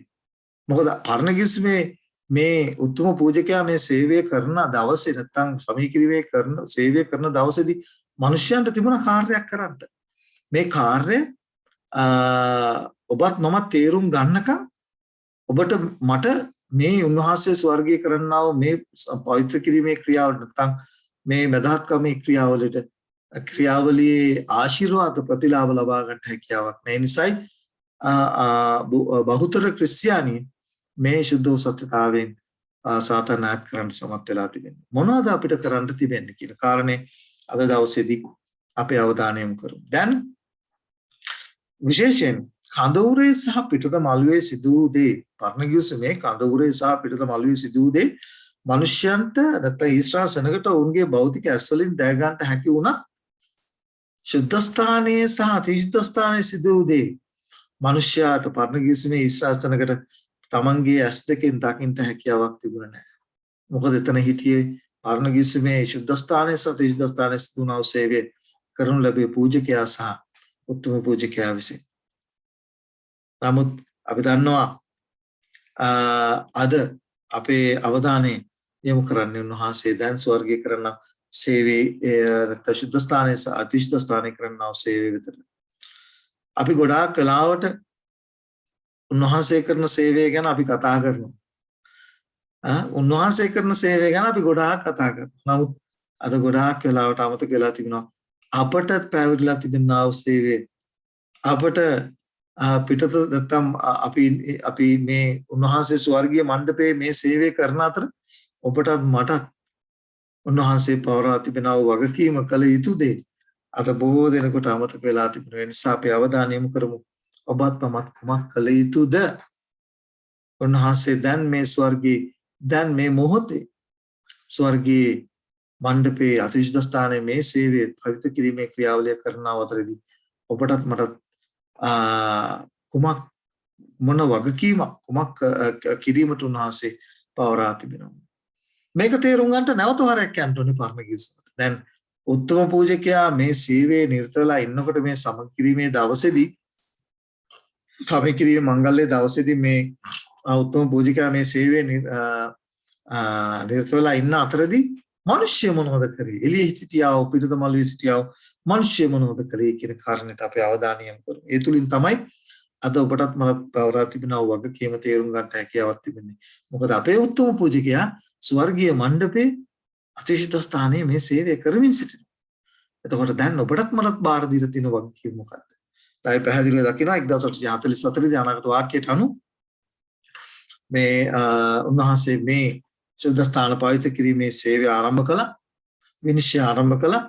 මොකද පරණ ගිවිසුමේ මේ උතුම් පූජකයා මේ සේවය කරන දවසේ නැත්තම් සමීකිරීමේ කරන සේවය කරන දවසේදී මනුෂ්‍යයන්ට තිබුණ කාර්යයක් කරන්න. මේ කාර්ය ඔබත් මම තේරුම් ගන්නකම් ඔබට මට මේ උන්වහන්සේ ස්වර්ගීය කරන්නා වූ මේ පවිත්‍ර කිරීමේ ක්‍රියාවට නැත්නම් මේ මදහත්කමේ ක්‍රියාවලියේ ආශිර්වාද ප්‍රතිලාභ ලබා ගන්න හැකියාවක් නැහැ. නිසායි බහුතර ක්‍රිස්තියානි මේ සුද්ධ සත්‍යතාවෙන් සාතන් ඈත් කරන්න සමත් වෙලා තිබෙනවා. මොනවද අපිට කරන්න තිබෙන්නේ කියන කාරණේ අද දවසේදී අපේ අවධානය යොමු කරමු. දැන් විශේෂයෙන් කඳවුරේ සහ පිටත මළුවේ සිදු වූ දේ පරණ ගිවිසුමේ කඳවුරේ සහ පිටත මළුවේ සිදු වූ දේ මනුෂ්‍යයන්ට නැත්නම් ඊශ්‍රායල් සෙනගට ඔවුන්ගේ භෞතික ඇස් වලින් දැක ගන්නට හැකි වුණා. සුද්ධ ස්ථානයේ සහ අතිශුද්ධ ස්ථානයේ සිදු වූ දේ මනුෂ්‍යයාට පරණ ගිවිසුමේ ඊශ්‍රායල් සෙනගට තමන්ගේ ඇස් දෙකෙන් දකින්න හැකියාවක් තිබුණේ නැහැ. මොකද එතන හිටියේ පරණ ගිවිසුමේ සුද්ධ ස්ථානයේ සහ අතිශුද්ධ ස්ථානයේ සිදු වූ සේවය කරනු ලැබේ පූජකයා සහ උතුම් පූජකයා විසින්. නමුත් අපි දන්නවා අද අපේ අවධානය යොමු කරන්නේ උන්වහන්සේ දැන් ස්වර්ගයේ කරන සේවයේ සුද්ධ ස්ථානයේ සහ අතිශුද්ධ ස්ථානයේ කරන සේවය විතර. අපි ගොඩාක් වෙලාවට උන්වහන්සේ කරන සේවය ගැන අපි කතා කරනවා. උන්වහන්සේ කරන සේවය ගැන අපි ගොඩාක් කතා කරනවා. නමුත් අද ගොඩාක් වෙලාවට අමතක වෙලා තිබෙනවා අපට පැවරිලා තිබෙනා වූ සේවය අපට පිටත නැත්තම් අපි මේ උන්වහන්සේ ස්වර්ගීය මණ්ඩපයේ මේ සේවය කරන අතර ඔබටත් මටත් උන්වහන්සේ පවරා තිබෙනා වූ වගකීම කළ යුතු දේ අද බොහෝ දෙනෙකුට අමතක වෙලා තිබෙන නිසා අපි අවධානය යොමු කරමු. ඔබත් මමත් කුමක් කළ යුතුද? උන්වහන්සේ දැන් මේ ස්වර්ගයේ දැන් මේ මොහොතේ ස්වර්ගයේ මණ්ඩපයේ අතිවිශුද්ධ ස්ථානයේ මේ සේවය පවිත්‍ර කිරීමේ ක්‍රියාවලිය කරන අවතරදී ඔබටත් මටත් කුමක් මොන වගකීමක් කුමක් කිරීමට උන්වහන්සේ පවරා තිබෙනවා. මේක තේරුම් ගන්නට නැවත වරක් යන්න ඕනේ පරමගිරිසට. දැන් උත්තම පූජකයා මේ සේවයේ නිරත වෙලා ඉන්නකොට මේ සමකිරීමේ දවසේදී සමකිරීමේ මංගල්‍යයේ දවසේදී මේ උත්තම පූජකයා මේ සේවයේ නිරත වෙලා ඉන්න අතරදී මිනිස්සු මොනවද කරේ? එළියේ සිටියා පිටත මළුවේ සිටියා මිනිස්සු මොනවද කරේ කියන කාරණයට අපි අවධානය යොමු කරමු. ඒ තුලින් තමයි අද ඔබටත් මටත් පවරා තිබෙනා වගකීම තේරුම් ගන්නට හැකියාවක් තිබෙන්නේ. මොකද අපේ උත්තම පූජකයා ස්වර්ගීය මණ්ඩපේ අතිවිශුද්ධ ස්ථානයේ මේ සේවය කරමින් සිටිනවා. එතකොට දැන් ඔබටත් මටත් බාර දීලා තියෙන වගකීම මොකක්ද? අපි පැහැදිලිව දකිනවා 1844 දී අනාගත වාක්‍යයට අනුව මේ උන්වහන්සේ මේ සුද්ධ ස්ථාන පවිත්‍ර කිරීමේ සේවය ආරම්භ කළා. විනිශ්චය ආරම්භ කළා.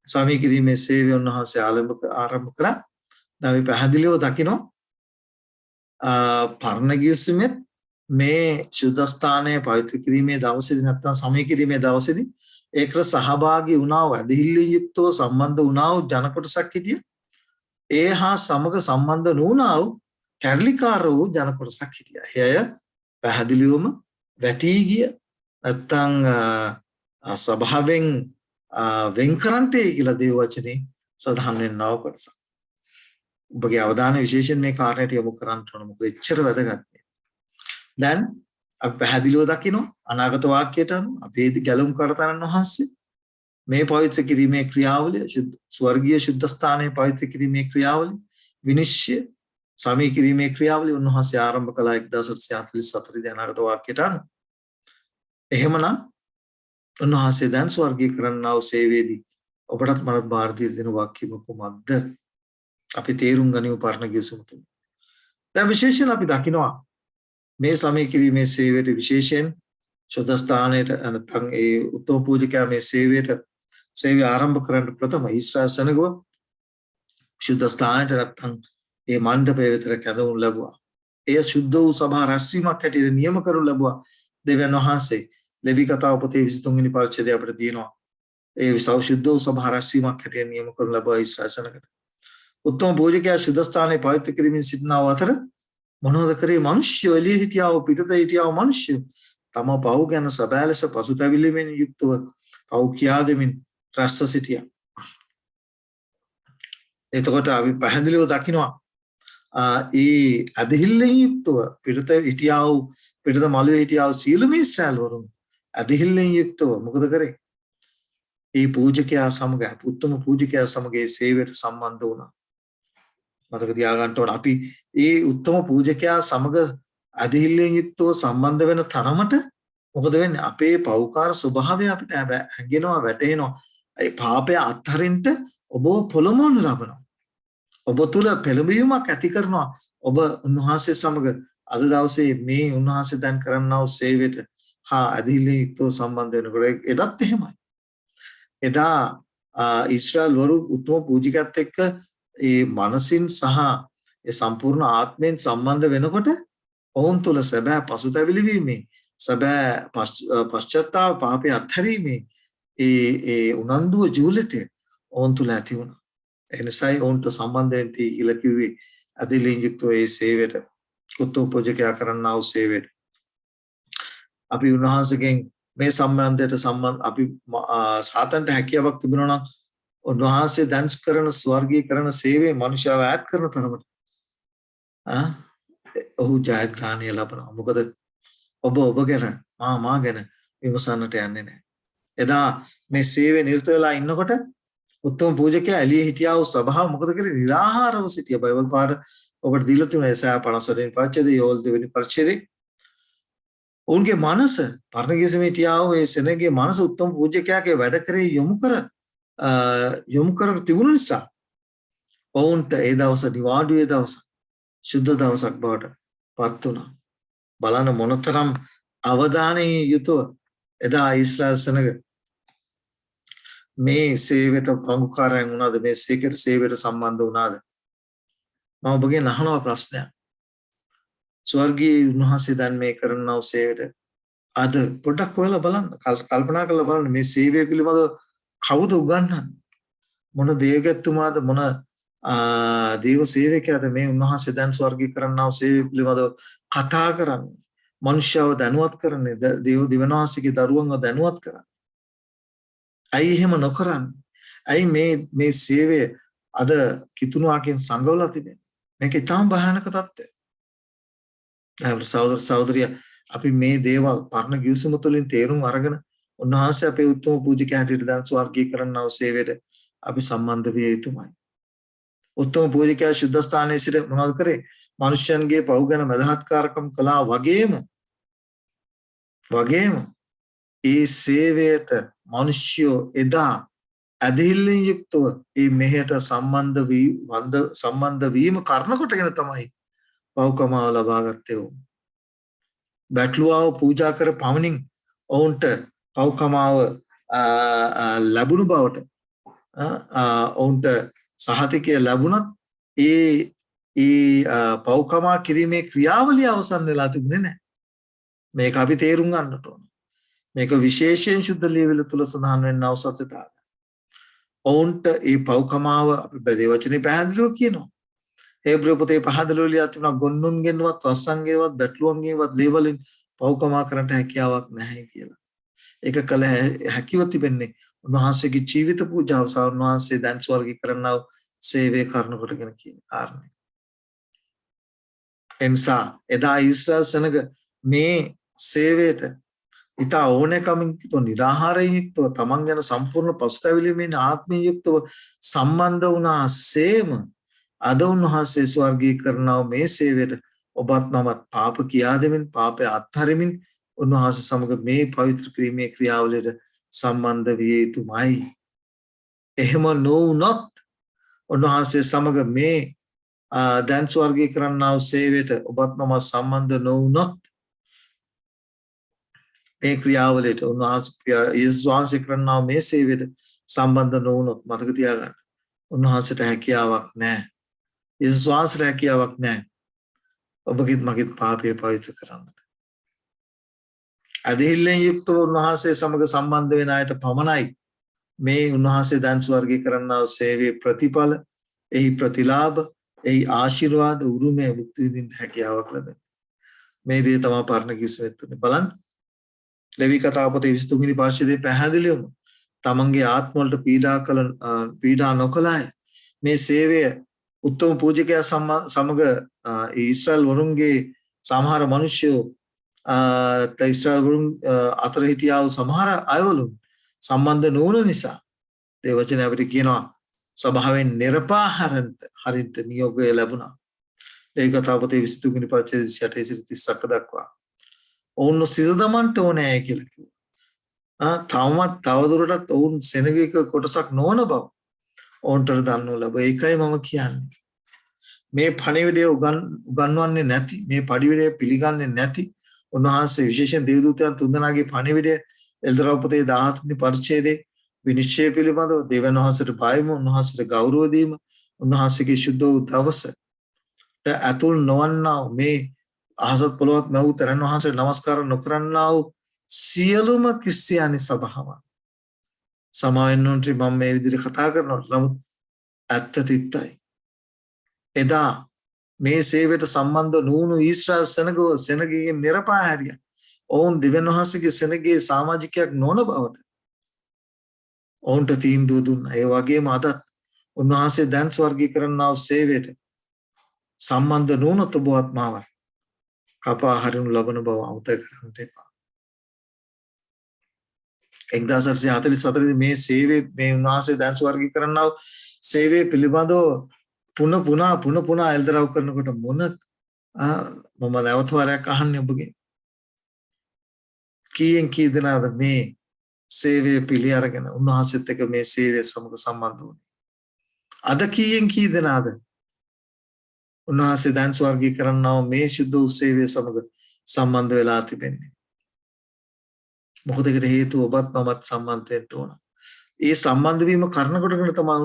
සමී කිරීමේ සේවය උන්වහන්සේ ආරම්භ කළා. දැන් අපි පැහැදිලිව දකිනවා පරණ ගිවිසුමේ මේ සුද්ධ ස්ථානයේ පවිත්‍ර කිරීමේ දවසේදී නැත්නම් සමී කිරීමේ දවසේදී ඒකට සහභාගී වුණා වූ ඇදහිල්ලෙන් යුක්තව සම්බන්ධ වුණා වූ ජන කොටසක් හිටිය. ඒ හා සමග සම්බන්ධ නොවුණා වූ කැරලිකාර වූ ජන කොටසක් හිටියා. එය පැහැදිලිවම වැටී ගිය නැත්තම් සභාවෙන් වෙන් කරන්ටේ කියලා දේව වචනේ සඳහන් වෙනව කොටස. ඔබගේ අවධානය විශේෂයෙන් මේ කාරණයට යොමු කරන්න ඕන. මොකද එච්චර වැදගත්. දැන් අපි පැහැදිලිව දකිනවා අනාගත වාක්‍යයට අනුව අපේ ගැලුම් කරතනන් වහන්සේ මේ පවිත්‍ර කිරීමේ ක්‍රියාවලිය ස්වර්ගීය ශුද්ධ ස්ථානයේ පවිත්‍ර කිරීමේ ක්‍රියාවලිය විනිශ්චය සමී කිරීමේ ක්‍රියාවලිය උන්වහන්සේ ආරම්භ කළා 1844 දී අනාගත වාක්‍යයට අනුව. එහෙමනම් උන්වහන්සේ දැන් ස්වර්ගීය කරන්නා වූ සේවයේදී ඔබටත් මටත් බාර දී දෙන වාක්‍යම කුමක්ද? අපි තේරුම් ගනිමු පරණ ගිවිසුම තුල. දැන් විශේෂයෙන් අපි දකිනවා මේ සමී කිරීමේ සේවයට විශේෂයෙන් ශුද්ධ ස්ථානයේ නැත්නම් ඒ උත්තම පූජකයා මේ සේවය ආරම්භ කරන්න ප්‍රථම ඊශ්‍රායල් සෙනගව ශුද්ධ ස්ථානයට නැත්නම් ඒ මණ්ඩපය වෙතට කැඳවුම් ලැබුවා. එය සුද්ධ වූ සභා රැස්වීමක් හැටියට නියම කරනු ලැබුවා. දෙවියන් වහන්සේ ලෙවි කතාව පොතේ 23 වෙනි පරිච්ඡේදය අපිට තියෙනවා. ඒ සෞශුද්ධ වූ සභා රැස්වීමක් හැටියට නියම කරනු ලැබුවා ඊශ්‍රායල් සෙනගට. උත්තම පූජකයා ශුද්ධ ස්ථානයේ පවිත්‍ර කිරීමෙන් සිටිනා අතර මොනවද කරේ? මිනිස්සු එළියේ හිටියා වූ පිටත හිටියා වූ මිනිස්සු තම පව් ගැන සබෑ ලෙස පසුතැවිල්ලෙමින් යුක්තව පව් කියා දෙමින් රැස්ව සිටියා. එතකොට අපි පැහැදිලිව දකිනවා ඒ ඇදහිල්ලෙන් යුක්තව පිටත හිටියා වූ පිටත මළුවේ හිටියා වූ සියලුම ඊශ්‍රායල් වරුන් ඇදහිල්ලෙන් යුක්තව මොකද කරේ? ඒ පූජකයා සමග උත්තම පූජකයා සමග ඒ සේවයට සම්බන්ධ වුණා. මතක තියාගන්න ඕන අපි ඒ උත්තම පූජකයා සමග ඇදහිල්ලෙන් යුක්තව සම්බන්ධ වෙන තරමට මොකද වෙන්නේ? අපේ පෞකාර ස්වභාවය අපිට හැඟෙනවා වැටෙනවා. ඒ පාපය අත්හරින්න ඔබ පොළොමොන් ලබනවා. ඔබ තුල පෙළඹවීමක් ඇති කරනවා. ඔබ උන්වහන්සේ සමග අද දවසේ මේ උන්වහන්සේ දැන් කරන්නා වූ සේවයට හා ඇදහිල්ලෙන් යුක්තව සම්බන්ධ වෙනකොට එදත් එහෙමයි. එදා ඊශ්‍රායල් වරු උත්තම පූජකයාත් එක්ක ඒ මනසින් සහ ඒ සම්පූර්ණ ආත්මයෙන් සම්බන්ධ වෙනකොට ඔවුන් තුළ සැබෑ පසුතැවිලි වීමේ සැබෑ පශ්චාත්තාප පාපය අත්හැරීමේ ඒ උනන්දුව ජීවිතය ඔවුන් තුළ ඇති වුණා. ඒ නිසායි ඔවුන්ට සම්බන්ධ වෙන්න කියලා කිව්වේ ඇදහිල්ලෙන් යුක්තව ඒ සේවයට උත්තම පූජකයා කරන්නා වූ සේවයට. අපි උන්වහන්සේගෙන් මේ සම්බන්ධයට අපි සාතන්ට හැකියාවක් තිබුණා නම් උන්වහන්සේ දැන් කරන ස්වර්ගීය කරන සේවයේ මනුෂ්‍යව ඈත් කරන තරමට ඔහු ජයග්‍රහණය ලබනවා. මොකද ඔබ ගැන මා ගැන විමසන්නට යන්නේ නැහැ. එදා මේ සේවයේ නිරත වෙලා ඉන්නකොට උත්තම පූජකයා එළියේ හිටියා වූ සභාව මොකද කරේ? නිරාහාරව සිටියා. බයිබල් පාඩ ඔබට දීලා තියෙනවා යසයා 58 වෙනි පරිච්ඡේදයේ යෝල් 2 වෙනි පරිච්ඡේදයේ ඔවුන්ගේ මනස පරණගිසමේටියාව ඒ සෙනගේ මනස උත්තම පූජකයාගේ වැඩ කරේ යොමු කර තිබුණු නිසා ඔවුන්ට ඒ දවස නිවාඩුවේ දවස ශුද්ධ දවසක් බවට පත් වුණා. බලන්න මොනතරම් අවධානයෙන් යුතුව එදා ඊශ්‍රායල් සෙනග මේ සේවයට ප්‍රමුඛකාරයන් වුණාද, මේ සේවයට සම්බන්ධ වුණාද? මම ඔබගෙන් අහනවා ප්‍රශ්නයක්. ස්වර්ගීය උන්වහන්සේ දැන් මේ කරනව සේවයට අද පොඩ්ඩක් හොයලා බලන්න, කල්පනා කරලා බලන්න මේ සේවය පිළිබඳව කවුද උගන්වන්නේ? මොන දේවගැත්තුමාද, මොන දේව සේවකයාද මේ උන්වහන්සේ දැන් ස්වර්ගීය කරනව සේවය පිළිබඳව කතා කරන්නේ? මනුෂ්‍යව දැනුවත් කරන්නේ, දේව දිවනාසිකේ දරුවන්ව දැනුවත් කරන්නේ. ඇයි එහෙම නොකරන්නේ? ඇයි මේ සේවය අද කිතුණුවාකින් සංගවලා තිබෙන්නේ? මේක ඊටාම් භයානක තත්ත්වයක්. සහෝදර සහෝදරිය, අපි මේ දේවල් පරණ ගිවිසුම තුළින් තේරුම් අරගෙන උන්වහන්සේ අපේ උත්තම පූජකයා හැටියට දැන් ස්වර්ගීය කරනව සේවයට අපි සම්බන්ධ විය යුතුමයි. උත්තම පූජකයා ශුද්ධ ස්ථානයේ සිට මොනවද කරේ? මනුෂ්‍යයන්ගේ පව් ගැන මදහත්කාරකම් කළා වගේම ඒ සේවයට මිනිස්යෝ එදා ඇදහිල්ලෙන් යුක්තව මේ මෙහෙට සම්බන්ධ වීම කරන කොටගෙන තමයි පව්කමාව ලබා ගත්තේ. බැටළුවාව පූජා කර පමණින් ඔවුන්ට පව්කමාව ලැබුණු බවට ඔවුන්ට සහතිකය ලැබුණත් ඒ පව්කමා කිරීමේ ක්‍රියාවලිය අවසන් වෙලා තිබුණේ නැහැ. මේක අපි තේරුම් ගන්නට ඕන. මේක විශේෂයෙන් ශුද්ධ ලියවිල තුල සඳහන් වෙන අවසත්‍යතාවය. ඔවුන්ට ඒ පව්කමාව අපි බැදී වචනේ පැහැදිලිව කියනවා. හේබ්‍රෙය පොතේ පැහැදිලිව ලියලා තිබුණා ගොන්නුන්ගෙන්වත් වස්සන්ගේවත් බැටළුවන්ගේවත් ලේවලින් පව්කමා කරන්නට හැකියාවක් නැහැ කියලා. ඒක කළ හැකියව තිබෙන්නේ උන්වහන්සේගේ ජීවිත පූජාව සහ උන්වහන්සේ දැන් ස්වර්ගීය කරනව සේවය කරනකොටගෙන කියන කාරණේ. එනිසා එදා ඊශ්‍රායල් සෙනග මේ සේවයට ඉතා ඕනෑකමින් යුක්තව, නිරාහාරයෙන් යුක්තව, තමන් ගැන සම්පූර්ණ පසුතැවිලිමෙන් ආත්මයෙන් යුක්තව සම්බන්ධ වුණා සේම අද උන්වහන්සේ ස්වර්ගීය කරනව මේ සේවයට ඔබත් මමත් පාප කියා දෙමින්, පාපය අත්හරිමින් උන්වහන්සේ සමග මේ පවිත්‍ර ක්‍රීමේ ක්‍රියාවලියට සම්බන්ධ විය යුතුමයි. එහෙම නොවුනොත් උන්වහන්සේ සමග මේ දැන් ස්වර්ගීය කරනව සේවයට ඔබත් මමත් සම්බන්ධ නොවුනොත්, මේ ක්‍රියාවලියට උන්වහන්සේ යේසුස් වහන්සේ කරනව මේ සේවයට සම්බන්ධ නොවුනොත් මතක තියාගන්න, උන්වහන්සේට හැකියාවක් නැහැ. යේසුස් වහන්සේට හැකියාවක් නැහැ ඔබගේත් මගේත් පාපය පවිත්‍ර කරන්නට. ඇදහිල්ලෙන් යුක්තව උන්වහන්සේ සමග සම්බන්ධ වෙන අයට පමණයි මේ උන්වහන්සේ දැන් ස්වර්ගීය කරනව සේවයේ ප්‍රතිඵල, එහි ප්‍රතිලාභ, එහි ආශිර්වාද උරුමය භුක්ති විඳින්න හැකියාවක් ලැබෙන්නේ. මේ දේ තමයි පරණ කිස්මෙත් තුනේ. බලන්න ලෙවි කතාව පොතේ 23 වෙනි පරිච්ඡේදයේ පැහැදිලිවම තමන්ගේ ආත්ම වලට පීඩා නොකළ අය මේ සේවය උත්තම පූජකයා සමග ඊශ්‍රායල් වරුන්ගේ සමහර මිනිස්සු ඊශ්‍රායල් වරුන් අතර හිටියා වූ සමහර අයවලු සම්බන්ධ නොවන නිසා ඒ වචන අපිට කියනවා සභාවෙන් නිරපා හරින්ට නියෝගය ලැබුණා. ඒ කතාව පොතේ 23 වෙනි පරිච්ඡේදයේ 28 30ක් දක්වා ඔවුන් සිසදමන්ට ඕනෑ කියලා කිව්වා. තවමත් තවදුරටත් ඔවුන් සෙනගයක කොටසක් නොවන බව ඔවුන්ට දන්නු ලැබ. ඒකයි මම කියන්නේ. මේ පණිවිඩය උගන්වන්නේ නැති, මේ පණිවිඩය පිළිගන්නේ නැති උන්වහන්සේ විශේෂයෙන් දේවදූතයන් තුන්දෙනාගේ පණිවිඩය එල්දරව් පොතේ 17 වෙනි පරිච්ඡේදයේ විනිශ්චය පිළිබඳව දෙවියන් වහන්සේට බයම, උන්වහන්සේට ගෞරව දීම, උන්වහන්සේගේ ශුද්ධ වූ දවසට ඇතුල් නොවන්නා මේ අහසත් පොළොවත් මැව් තරන් වහන්සේට නමස්කාර නොකරන්නා වූ සියලුම ක්‍රිස්තියානි සභාවන් සමාවෙන්න ඕනට මම මේ විදිහට කතා කරනකොට නමුත් ඇත්ත තිත්තයි. එදා මේ සේවයට සම්බන්ධ නුණු ඊශ්‍රායල් සෙනගගේ නිරපා හැරියා. ඔවුන් දෙවියන් වහන්සේගේ සෙනගේ සමාජිකයක් නොවන බවට ඔවුන්ට තීන්දුව දුන්නා. ඒ වගේම අදත් උන්වහන්සේ දැන් ස්වර්ගීය කරන්නා වූ සේවයට සම්බන්ධ නොවුනොත් ඔබවත් මාවත් කපා හරිනු ලබන බව අමතක කරන්නට එපා. 1844 මේ සේවයේ මේ උන්වහන්සේ දැන් ස්වර්ගීය කරන්නා වූ සේවයේ පිළිබඳව පුන පුනා එල්දරව් කරනකොට මොන මම නැවත වරක් අහන්නේ ඔබගෙන්. කීයෙන් කී දෙනාද මේ සේවය පිළි අරගෙන උන්වහන්සේත් එක්ක මේ සේවය සමග සම්බන්ධ වුණේ? අද කීයෙන් කී දෙනාද උන්වහන්සේ දැන් ස්වර්ගී කරන්නා වූ මේ සුද්ධ වූ සේවය සමග සම්බන්ධ වෙලා තිබෙන්නේ? මොකද ඒකට හේතුව ඔබත් මමත් සම්බන්ධ වෙන්න ඕන. ඒ සම්බන්ධ වීම කරන කොටගෙන තමයි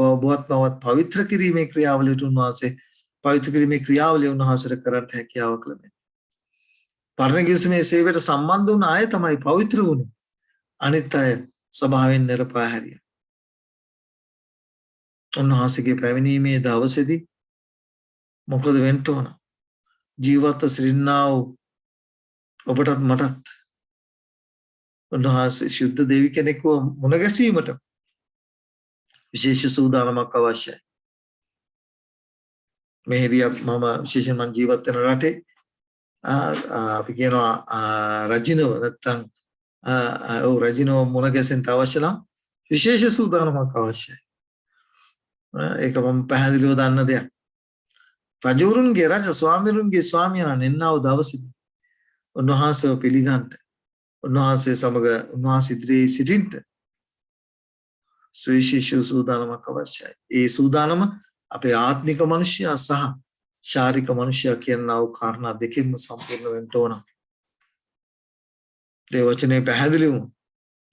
ඔබත් මමත් පවිත්‍ර කිරීමේ ක්‍රියාවලියට උන්වහන්සේ පවිත්‍ර කිරීමේ ක්‍රියාවලිය උන්වහන්සේට කරන්න හැකියාවක් ලැබෙන්නේ. පරණ කිවිසුමේ සේවයට සම්බන්ධ වුණ අය තමයි පවිත්‍ර වුණේ. අනිත් අය සභාවෙන් නිරපා හැරියා. උන්වහන්සේගේ පැමිණීමේ දවසේදී මොකද වෙන්න ඕන? ජීවත්ව සිටිනා වූ ඔබටත් මටත් උන්වහන්සේ ශුද්ධ දෙවි කෙනෙක්ව මුණ ගැසීමට විශේෂ සූදානමක් අවශ්‍යයි. මෙහිදී මම විශේෂයෙන් මම ජීවත් වෙන රටේ අපි කියනවා රජිනව නැත්තම් රජිනව මුණ ගැසෙන්න අවශ්‍ය නම් විශේෂ සූදානමක් අවශ්‍යයි. ඒක මම පැහැදිලිව දන්න දෙයක්. රජවරුන්ගේ රජ ස්වාමීරුන්ගේ ස්වාමියාණන් එන්නව දවසේදී උන්වහන්සේව පිළිගන්න උන්වහන්සේ සමග උන්වහන්සේ ඉදිරියේ සිටින්න සවිශේෂ සූදානමක් අවශ්‍යයි. ඒ සූදානම අපේ ආත්මික මනුෂ්‍යයා සහ ශාරීරික මනුෂ්‍යයා කියනා වූ කාරණා දෙකෙන්ම සම්පූර්ණ වෙන්න ඕන. ඒ වචනේ පැහැදිලිවම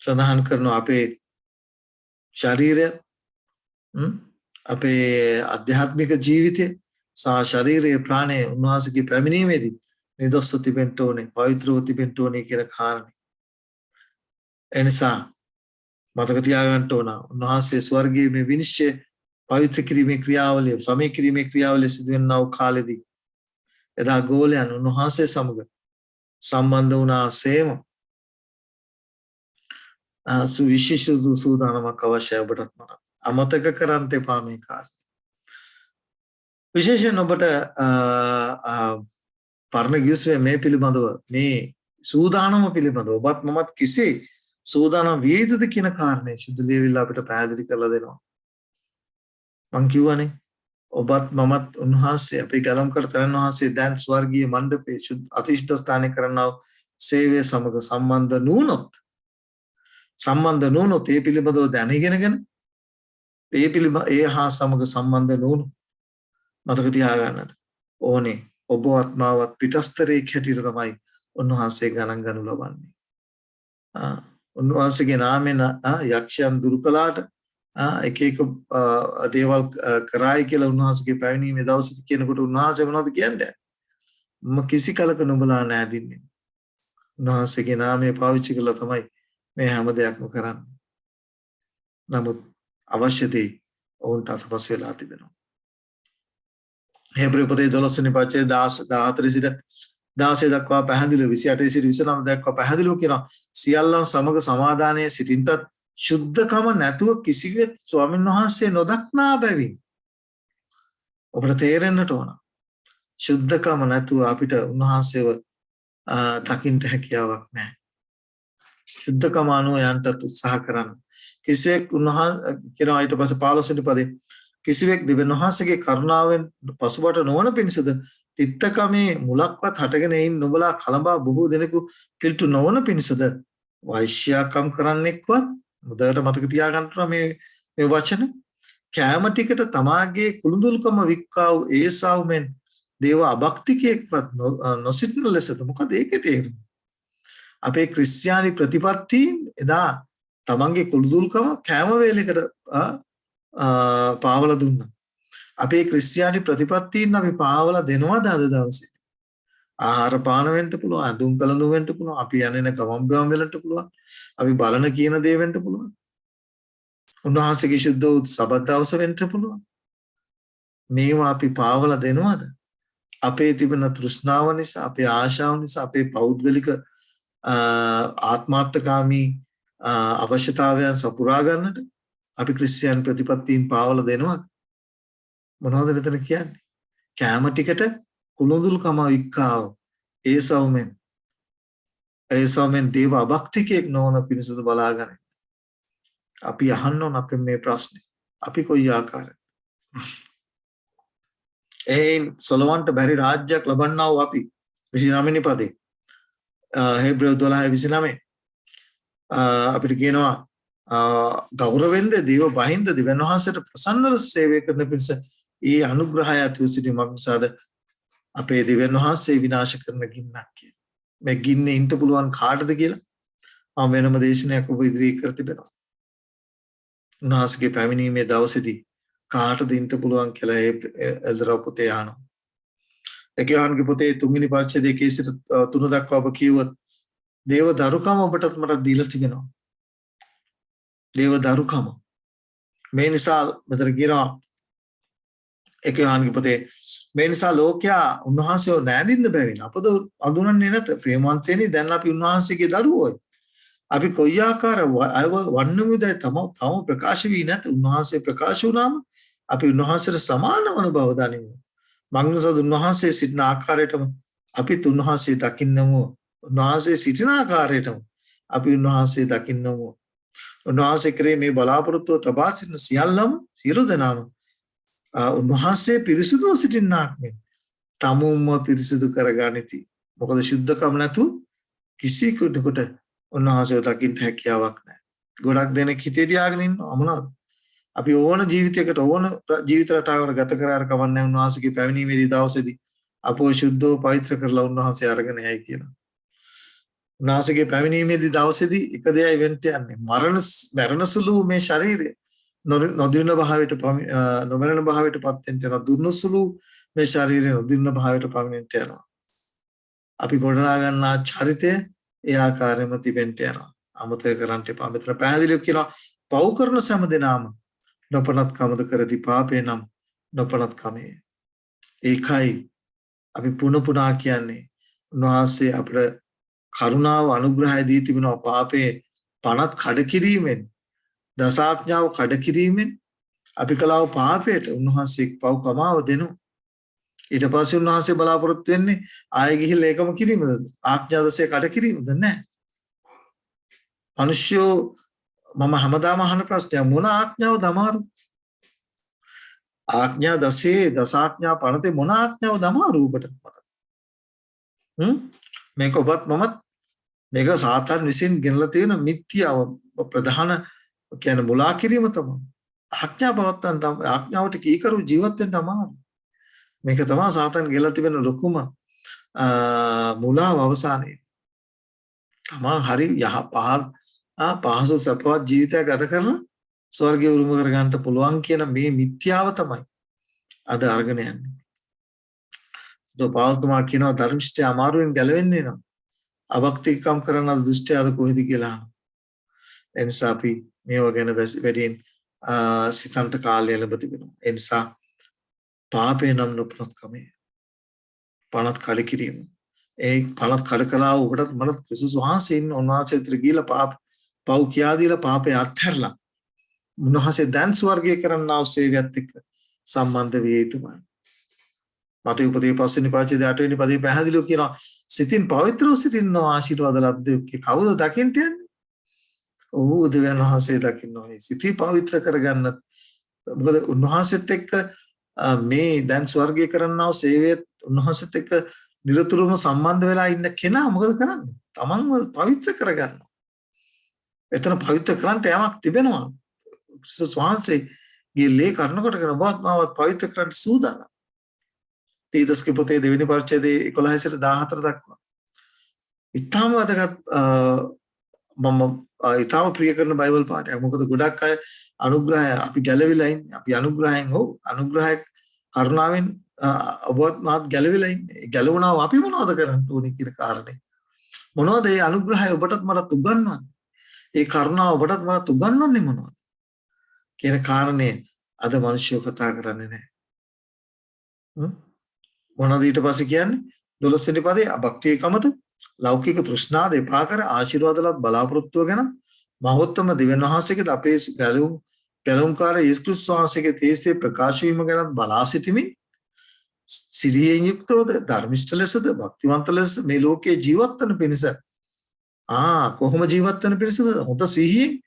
සඳහන් කරන අපේ ශරීරය අපේ ආධ්‍යාත්මික ජීවිතය සහ ශරීරයේ ප්‍රාණය උන්වහන්සේගේ පැමිණීමේදී නිදොස්ව තිබෙන්න ඕනේ, පවිත්‍රව තිබෙන්න ඕනේ කියලා කාරණේ. එනිසා මතක තියාගන්න ඕන උන්වහන්සේ ස්වර්ගයේ මේ විනිශ්චය පවිත්‍ර කිරීමේ ක්‍රියාවලිය සමය කිරීමේ ක්‍රියාවලිය සිදු වෙනා වූ කාලෙදී එදා ගෝලයන් උන්වහන්සේ සමග සම්බන්ධ වුණා සේම සුවිශේෂ සූදානමක් අවශ්‍යයි ඔබටත් මට. අමතක කරන්න එපා මේ කාර්යය. විශේෂයෙන් ඔබට පරණ ගිවිසුමේ මේ පිළිබඳව මේ සූදානම පිළිබඳව ඔබත් මමත් කෙසේ සූදානම් විය යුතුද කියන කාරණේ සුදු ලියවිල්ල අපිට පැහැදිලි කරලා දෙනවා. මං කියවනේ ඔබත් මමත් උන්වහන්සේ අපේ ගලම් කර තරන් වහන්සේ දැන් ස්වර්ගීය මණ්ඩපයේ අතිශුද්ධ ස්ථානය කරනා සේවය සමග සම්බන්ධ නුනොත් ඒ පිළිබඳව දැනගෙනගෙන ඒ හා සමග සම්බන්ධ නුනොත් මතක තියාගන්නට ඕනේ ඔබ ආත්මාවත් පිටස්තරේ හැටියට තමයි උන්වහන්සේ ගණන් ගනු ලබන්නේ. උන්වහන්සේගේ නාමයෙන් යක්ෂයන් දුරු කළාට එක එක දේවල් කරායි කියලා උන්වහන්සේගේ පැමිණීමේ දවසට කියනකොට උන්වහන්සේ මොනවද කියන්නේ? මම කිසි කලක නුඹලා නෑදින්නේ. උන්වහන්සේගේ නාමය පාවිච්චි කළා තමයි මේ හැම දෙයක්ම කරන්නේ. නමුත් අවශ්‍ය දේ ඔවුන්ට අතපස් වෙලා තිබෙනවා. හේබ්‍ර පොතේ 12 වෙනි පදයේ 14 සිට 16 දක්වා පැහැදිලිව 28 සිට 29 දක්වා පැහැදිලිව කියනවා සියල්ලන් සමග සමාදානයේ සිටින්ටත් ශුද්ධකම නැතුව කිසිවෙත් ස්වාමීන් වහන්සේ නොදක්නා බැවින් ඔබට තේරෙන්නට ඕන ශුද්ධකම නැතුව අපිට උන්වහන්සේව දකින්න හැකියාවක් නැහැ. ශුද්ධකම අනුව යන්නත් උත්සාහ කරන්න. කිසිවෙක් උන්වහන්සේ කියනවා ඊට පස්සේ 15 වෙනි පදේ කිසිවෙක් දෙවියන් වහන්සේගේ කරුණාවෙන් පසුබට නොවන පිණිසද තිත්තකමේ මුලක්වත් හටගෙන ඉන්න නුඹලා කලඹා බොහෝ දෙනෙකු පිළිතු නොවන පිණිසද වෛශ්‍යාකම් කරන්නෙක්වත් මුදවට මතක තියාගන්න මේ වචන කෑම ටිකට තමාගේ කුළුඳුල්කම වික්කා වූ ඒසාව මෙන් දේව අභක්තිකයෙක්වත් නොසිටින ලෙසද මොකද ඒකේ තේරුම? අපේ ක්‍රිස්තියානි ප්‍රතිපත්තීන් එදා තමන්ගේ කුළුඳුල්කම කෑම වේලයකට පාවලා දුන්නා. අපේ ක්‍රිස්තියානි ප්‍රතිපත්තීන් අපි පාවලා දෙනවද අද දවසේ? ආහාර පාන වෙන්න පුළුවන්, අඳුම් කලඳුම් වෙන්න පුළුවන්, අපි යන්නේ ගමන් බිමන් වෙලට පුළුවන්, අපි බලන කියන දේ වෙන්න පුළුවන්. උන්වහන්සේගේ ශුද්ධ වූ සබත් දවස වෙන්න පුළුවන්. මේවා අපි පාවලා දෙනවද? අපේ තිබෙන තෘෂ්ණාව නිසා, අපේ ආශාව නිසා, අපේ පෞද්ගලික ආත්මාර්ථකාමී අවශ්‍යතාවයන් සපුරා ගන්නට අපි ක්‍රිස්තියානි ප්‍රතිපත්තීන් පාවලා දෙනවද? මොනවද මෙතන කියන්නේ? කැම ටිකට කුළුඳුල්කම වික්කාව ඒසවමෙන් දේව අභක්තිකයෙක් නොවන පිණිසද බලාගන්න. අපි අහන්න ඕන අපේ මේ ප්‍රශ්නේ. අපි කොයි ආකාරද? සොලොවන්ට බැරි රාජ්‍යයක් ලබන්නා වූ අපි 29 වෙනි පදේ හෙබ්‍රෙව් 12:29 අපිට කියනවා ගෞරවෙන්ද දේව බහින්ද දෙවියන් වහන්සේට ප්‍රසන්න ලෙස සේවය කරන පිණිස ඒ අනුග්‍රහය ඇතිව සිටීමක් නිසාද අපේ දෙවියන් වහන්සේ විනාශ කරන ගින්නක් කිය. මේ ගින්නේ ඉන්න පුළුවන් කාටද කියලා මම වෙනම දේශනයක් ඔබ ඉදිරියේ කර තිබෙනවා. උන්වහන්සේගේ පැමිණීමේ දවසේදී කාටද ඉන්න පුළුවන් කියලා එල්දරව් පුතේ අහනවා. ඒකයන්ගේ පුතේ 3 වෙනි පරිච්ඡේදයේ 1 සිට 3 දක්වා ඔබ කියවොත් දේව දරුකම ඔබටත් මට දීලා තිබෙනවා. දේව දරුකම. මේ නිසා මෙතන කියනවා ඒකයන්ගේ පුතේ මේ නිසා ලෝකයා උන්වහන්සේව නෑඳින්න බැවින් අපද අඳුනන්නේ නැත. ප්‍රේමවන්තයනි දැන් අපි උන්වහන්සේගේ දරුවෝයි. අපි කොයි ආකාර වන්නමුදයි තම ප්‍රකාශ වී නැත. උන්වහන්සේ ප්‍රකාශ වුණාම අපි උන්වහන්සේට සමාන වන බව දනිමු. මග්නසද උන්වහන්සේ සිටින ආකාරයටම අපිත් උන්වහන්සේ දකින්නමු. උන්වහන්සේ සිටින ආකාරයටම අපි උන්වහන්සේ දකින්නමු. උන්වහන්සේ කරේ මේ බලාපොරොත්තුව තබා සිටින සියල්ලම සියලු දෙනාම උන්වහන්සේ පිරිසිදුව සිටින්නාක් මෙන් තමුන්ව පිරිසිදු කරගනිති. මොකද ශුද්ධකම නැතු කිසි කෙනෙකුට උන්වහන්සේව දකින්න හැකියාවක් නැහැ. ගොඩක් දෙනෙක් හිතේ තියාගෙන ඉන්නවා මොනවද? අපි ඕන ජීවිතයකට ඕන ජීවිත රටාවකට ගත කරාර කවන්නේ උන්වහන්සේගේ පැමිණීමේදී දවසේදී අපෝ ශුද්ධව පවිත්‍ර කරලා උන්වහන්සේ අරගෙන යයි කියලා. උන්වහන්සේගේ පැමිණීමේදී දවසේදී එක දෙයයි වෙන්න යන්නේ. මරණ සුළු මේ ශරීරය නොදින භාවයට නොමරණ භාවයට පත් වෙන්න යනවා. දුර්නසුළු මේ ශරීරය නොදින භාවයට පමිනෙන්න යනවා. අපි ගොඩනගා ගන්නා චරිතය ඒ ආකාරයෙන්ම තිබෙන්න යනවා. අමතක කරන්න එපා. මෙතන පැහැදිලිව කියනවා පව් කරන සෑම දෙනාම නොපනත් කමද කරති පාපේ නම් නොපනත් කමේ. ඒකයි අපි පුන පුනා කියන්නේ උන්වහන්සේ අපට කරුණාව අනුග්‍රහය දී තිබෙනවා පාපේ පනත් කඩ කිරීමෙන් දසාඥාව කඩ කිරීමෙන් අපි කලාව පාපයට උන්වහන්සේ පව් කමාව දෙනු. ඊට පස්සේ උන්වහන්සේ බලාපොරොත්තු වෙන්නේ ආයෙ ගිහිල්ලා ඒකම කිරීමද? ආඥා දසය කඩ කිරීමද? නැහැ. මිනිස්සු මම හැමදාම අහන ප්‍රශ්නය මොන ආඥාවද අමාරු? ආඥා දසේ දසාඥා පනතේ මොන ආඥාවද අමාරු ඔබට? මේක ඔබත් මමත් මේක සාතන් විසින් ගෙනලා තියෙන මිත්‍යාව ප්‍රධාන කියන්නේ මුලා කිරීම තමයි. ආඥා පවත්තන්න ආඥාවට කීකරු ජීවත් වෙන්න අමාරු. මේක තමයි සාතන් ගෙනලා තිබෙන ලොකුම මුලාව අවසානයේ. තමන් හරි පහසු සපවත් ජීවිතයක් ගත කරලා ස්වර්ගය උරුම කර ගන්නට පුළුවන් කියන මේ මිත්‍යාව තමයි අද අරගෙන යන්නේ. පාවතුමා කියනවා ධර්මිෂ්ඨය අමාරුවෙන් ගැලවෙන්නේ නම් අභක්තිකම් කරන දුෂ්ටය අද කොහෙද කියලා අහනවා. එනිසා අපි මේවා ගැන වැඩියෙන් සිතන්ට කාලය ලැබ තිබෙනවා. එනිසා පාපේ නම් නොපනත් කමේ පනත් කඩ කිරීම. ඒ පනත් කඩ කළා ඔබටත් මට ක්‍රිස්තුස් වහන්සේ ඉන්න උන්වහන්සේ ඉදිරිය ගිහිලා පව් කියා දීලා පාපේ අත්හැරලා උන්වහන්සේ දැන් ස්වර්ගය කරන්නා වූ සේවයත් එක්ක සම්බන්ධ විය යුතුමයි. මතේ උපදේ 5 වෙනි පරිච්ඡේදය 8 වෙනි පදේ පැහැදිලිව කියනවා සිතින් පවිත්‍රව සිටිනවා ආශිර්වාද ලබ්ධයෙක් කවුද දකින්න යන්නේ? ඔව් දෙවියන් වහන්සේ දකින්න ඕනේ. සිතී පවිත්‍ර කරගන්න. මොකද උන්වහන්සේත් එක්ක මේ දැන් ස්වර්ගය කරන්නා වූ සේවයත් උන්වහන්සේත් එක්ක නිරතුරුවම සම්බන්ධ වෙලා ඉන්න කෙනා මොකද කරන්නේ? තමන්ව පවිත්‍ර කරගන්නවා. එතන පවිත්‍ර කරන්නට යමක් තිබෙනවා. ක්‍රිස්තුස් වහන්සේගේ ලේ කරනකොට කරන බවත් මාවත් පවිත්‍ර කරන්න සූදානම්. තීතස්ගේ පොතේ 2 වෙනි පරිච්ඡේදයේ 11 සිට 14 දක්වා. ඊටම වැදගත් මම ඊටම ප්‍රිය කරන බයිබල් පාඩයක්. මොකද ගොඩක් අය අනුග්‍රහය අපි ගැලවිලා ඉන්නේ. අපි අනුග්‍රහයෙන් අනුග්‍රහය කරුණාවෙන් ඔබවත් මාත් ගැලවිලා ඉන්නේ. ගැලවුණාම අපි මොනවද කරන්න ඕනේ කියන කාරණේ. මොනවද මේ අනුග්‍රහය ඔබටත් මටත් උගන්වන්නේ? ඒ කරුණාව ඔබටත් මටත් උගන්වන්නේ මොනවද? කියන කාරණේ අද මිනිස්සු කතා කරන්නේ නැහැ. මොනවද ඊට පස්සේ කියන්නේ 12 වෙනි පදේ අභක්තියකමද ලෞකික තෘෂ්ණාද එපා කර ආශිර්වාදලත් බලාපොරොත්තුව ගැන මහෝත්තම දෙවියන් වහන්සේගේ අපේ ගැලුම්කාර යේසුස් ක්‍රිස්තුස් වහන්සේගේ තේජසේ ප්‍රකාශ වීම ගැන බලා සිටිමින් සිරියෙන් යුක්තවද ධර්මිෂ්ඨ ලෙසද භක්තිවන්ත ලෙස මේ ලෝකයේ ජීවත් වෙන පිණිස කොහොම ජීවත් වෙන පිණිසද හොඳ සිහියෙන්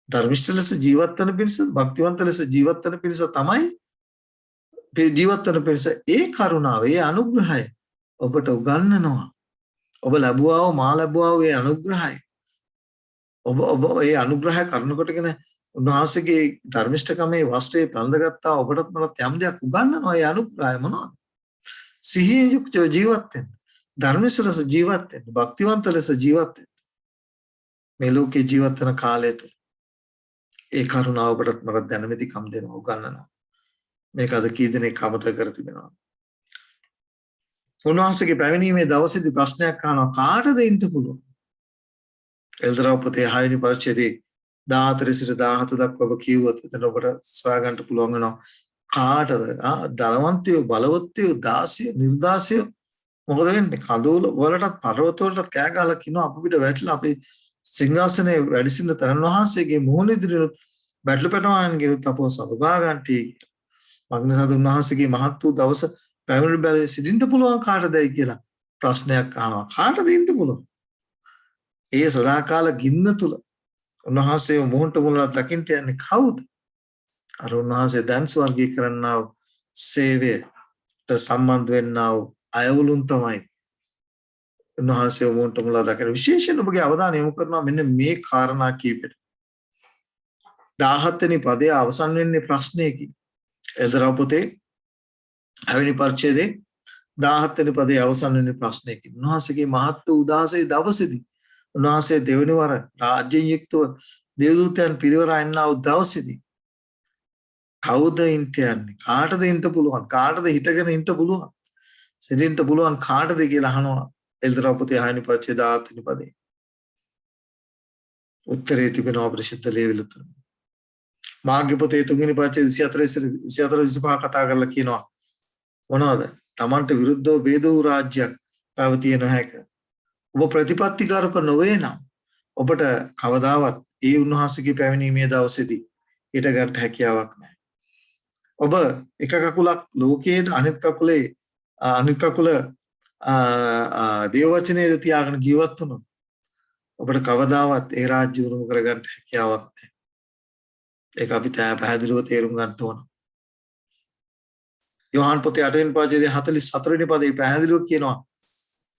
ධර්මිෂ්ඨ ලෙස ජීවත් වෙන පිණිස භක්තිවන්ත ලෙස ජීවත් වෙන පිණිස තමයි ජීවත් වෙන පිණිස ඒ කරුණාව ඒ අනුග්‍රහය ඔබට උගන්වනවා. ඔබ ලැබුවා වූ මා ලැබුවා වූ ඒ අනුග්‍රහය ඔබ ඒ අනුග්‍රහය කරන කොටගෙන උන්වහන්සේගේ ධර්මිෂ්ඨකමේ වස්ත්‍රයේ පළඳගත්තා ඔබටත් මටත් යම් දෙයක් උගන්වනවා ඒ අනුග්‍රහය මොනවද? සිහියෙන් යුක්තව ජීවත් වෙන්න. ධර්මිෂ්ඨ ලෙස ජීවත් වෙන්න. භක්තිවන්ත ලෙස ජීවත් වෙන්න. මේ ලෝකේ ජීවත් වෙන කාලය තුළ ඒ කරුණාව ඔබටත් මටත් දැනමෙදිකම් දෙනවා උගන්වනවා. මේක අද කී දෙනෙක් අමතක කර තිබෙනවා. උන්වහන්සේගේ පැමිණීමේ දවසේදී ප්‍රශ්නයක් අහනවා කාටද ඉන්න පුළුවන්? එල්දරව් පොතේ 6 වෙනි පරිච්ඡේදයේ 14 සිට 17 දක්වා ඔබ කියුවොත් එතන ඔබට සොයා ගන්න පුළුවන් වෙනවා කාටද? ධනවන්තයෝ, බලවත්යෝ, දාසියෝ, නිර්දාසියෝ මොකද වෙන්නේ? කඳවුල වලටත් පර්වත වලටත් කෑ ගහලා කියනවා අප පිට වැටිලා අපේ සිංහාසනයේ වැඩ සිටින තරණ වහන්සේගේ මුහුණ ඉදිරියට බැටළු පැටවයන් ගෙනුත් අපව සබා ගන්නටි. මග්නසාද උන්වහන්සේගේ මහත් වූ දවස පැමිණි බැලේ සිටින්න පුළුවන් කාටදයි කියලා ප්‍රශ්නයක් අහනවා. කාටද ඉන්න පුළුවන්? ඒ සදාකාල ගින්න තුල උන්වහන්සේව මොහොන්ට මුලට දකින්න යන්නේ කවුද? අර උන්වහන්සේ දැන් ස්වර්ගී කරන්නා වූ සේවයට සම්බන්ධ වෙන්නා වූ අයවලුන් තමයි උන්වහන්සේව මොහොන්ට මුලට දකින. විශේෂයෙන් ඔබගේ අවධානය යොමු කරනවා මෙන්න මේ කාරණා කීපෙට. 17 වෙනි පදයේ අවසන් වෙන්නේ ප්‍රශ්නයකින්. එල්දරව් පොතේ 6 වෙනි පරිච්ඡේදයේ 17 වෙනි පදයේ අවසන් වෙන්නේ ප්‍රශ්නයකින්. උන්වහන්සේගේ මහත් වූ උදාසේ දවසේදී උන්වහන්සේ දෙවෙනි වර රාජ්‍යයෙන් යුක්තව දේවදූතයන් පිරිවරා එන්නා වූ දවසේදී කවුද ඉන්ට යන්නේ? කාටද ඉන්න පුළුවන්? කාටද හිටගෙන ඉන්න පුළුවන්? සිටින්න පුළුවන් කාටද කියලා අහනවා එල්දරව් පොතේ 6 වෙනි පරිච්ඡේදය 17 වෙනි පදයේ. උත්තරේ තිබෙනවා ප්‍රසිද්ධ ලේවිල තුන. මාර්ග පොතේ 3 වෙනි පරිච්ඡේදය 24 25 කතා කරලා කියනවා මොනවද? තමන්ට විරුද්ධව වේද වූ රාජ්‍යයක් පැවතිය නොහැක. ඔබ ප්‍රතිපත්තිකාරක නොවේ නම් ඔබට කවදාවත් ඒ උන්වහන්සේගේ පැමිණීමේ දවසේදී ඊට ගන්න හැකියාවක් නැහැ. ඔබ එක කකුලක් ලෝකයේ අනිත් කකුල දේව වචනයේ තියාගෙන ජීවත් වුණොත් ඔබට කවදාවත් ඒ රාජ්‍ය උරුම කරගන්න හැකියාවක් නැහැ. ඒක අපි පැහැදිලිව තේරුම් ගන්න ඕන. යෝහන් පොතේ 8 වෙනි පරිච්ඡේදයේ 44 වෙනි පදේ පැහැදිලිව කියනවා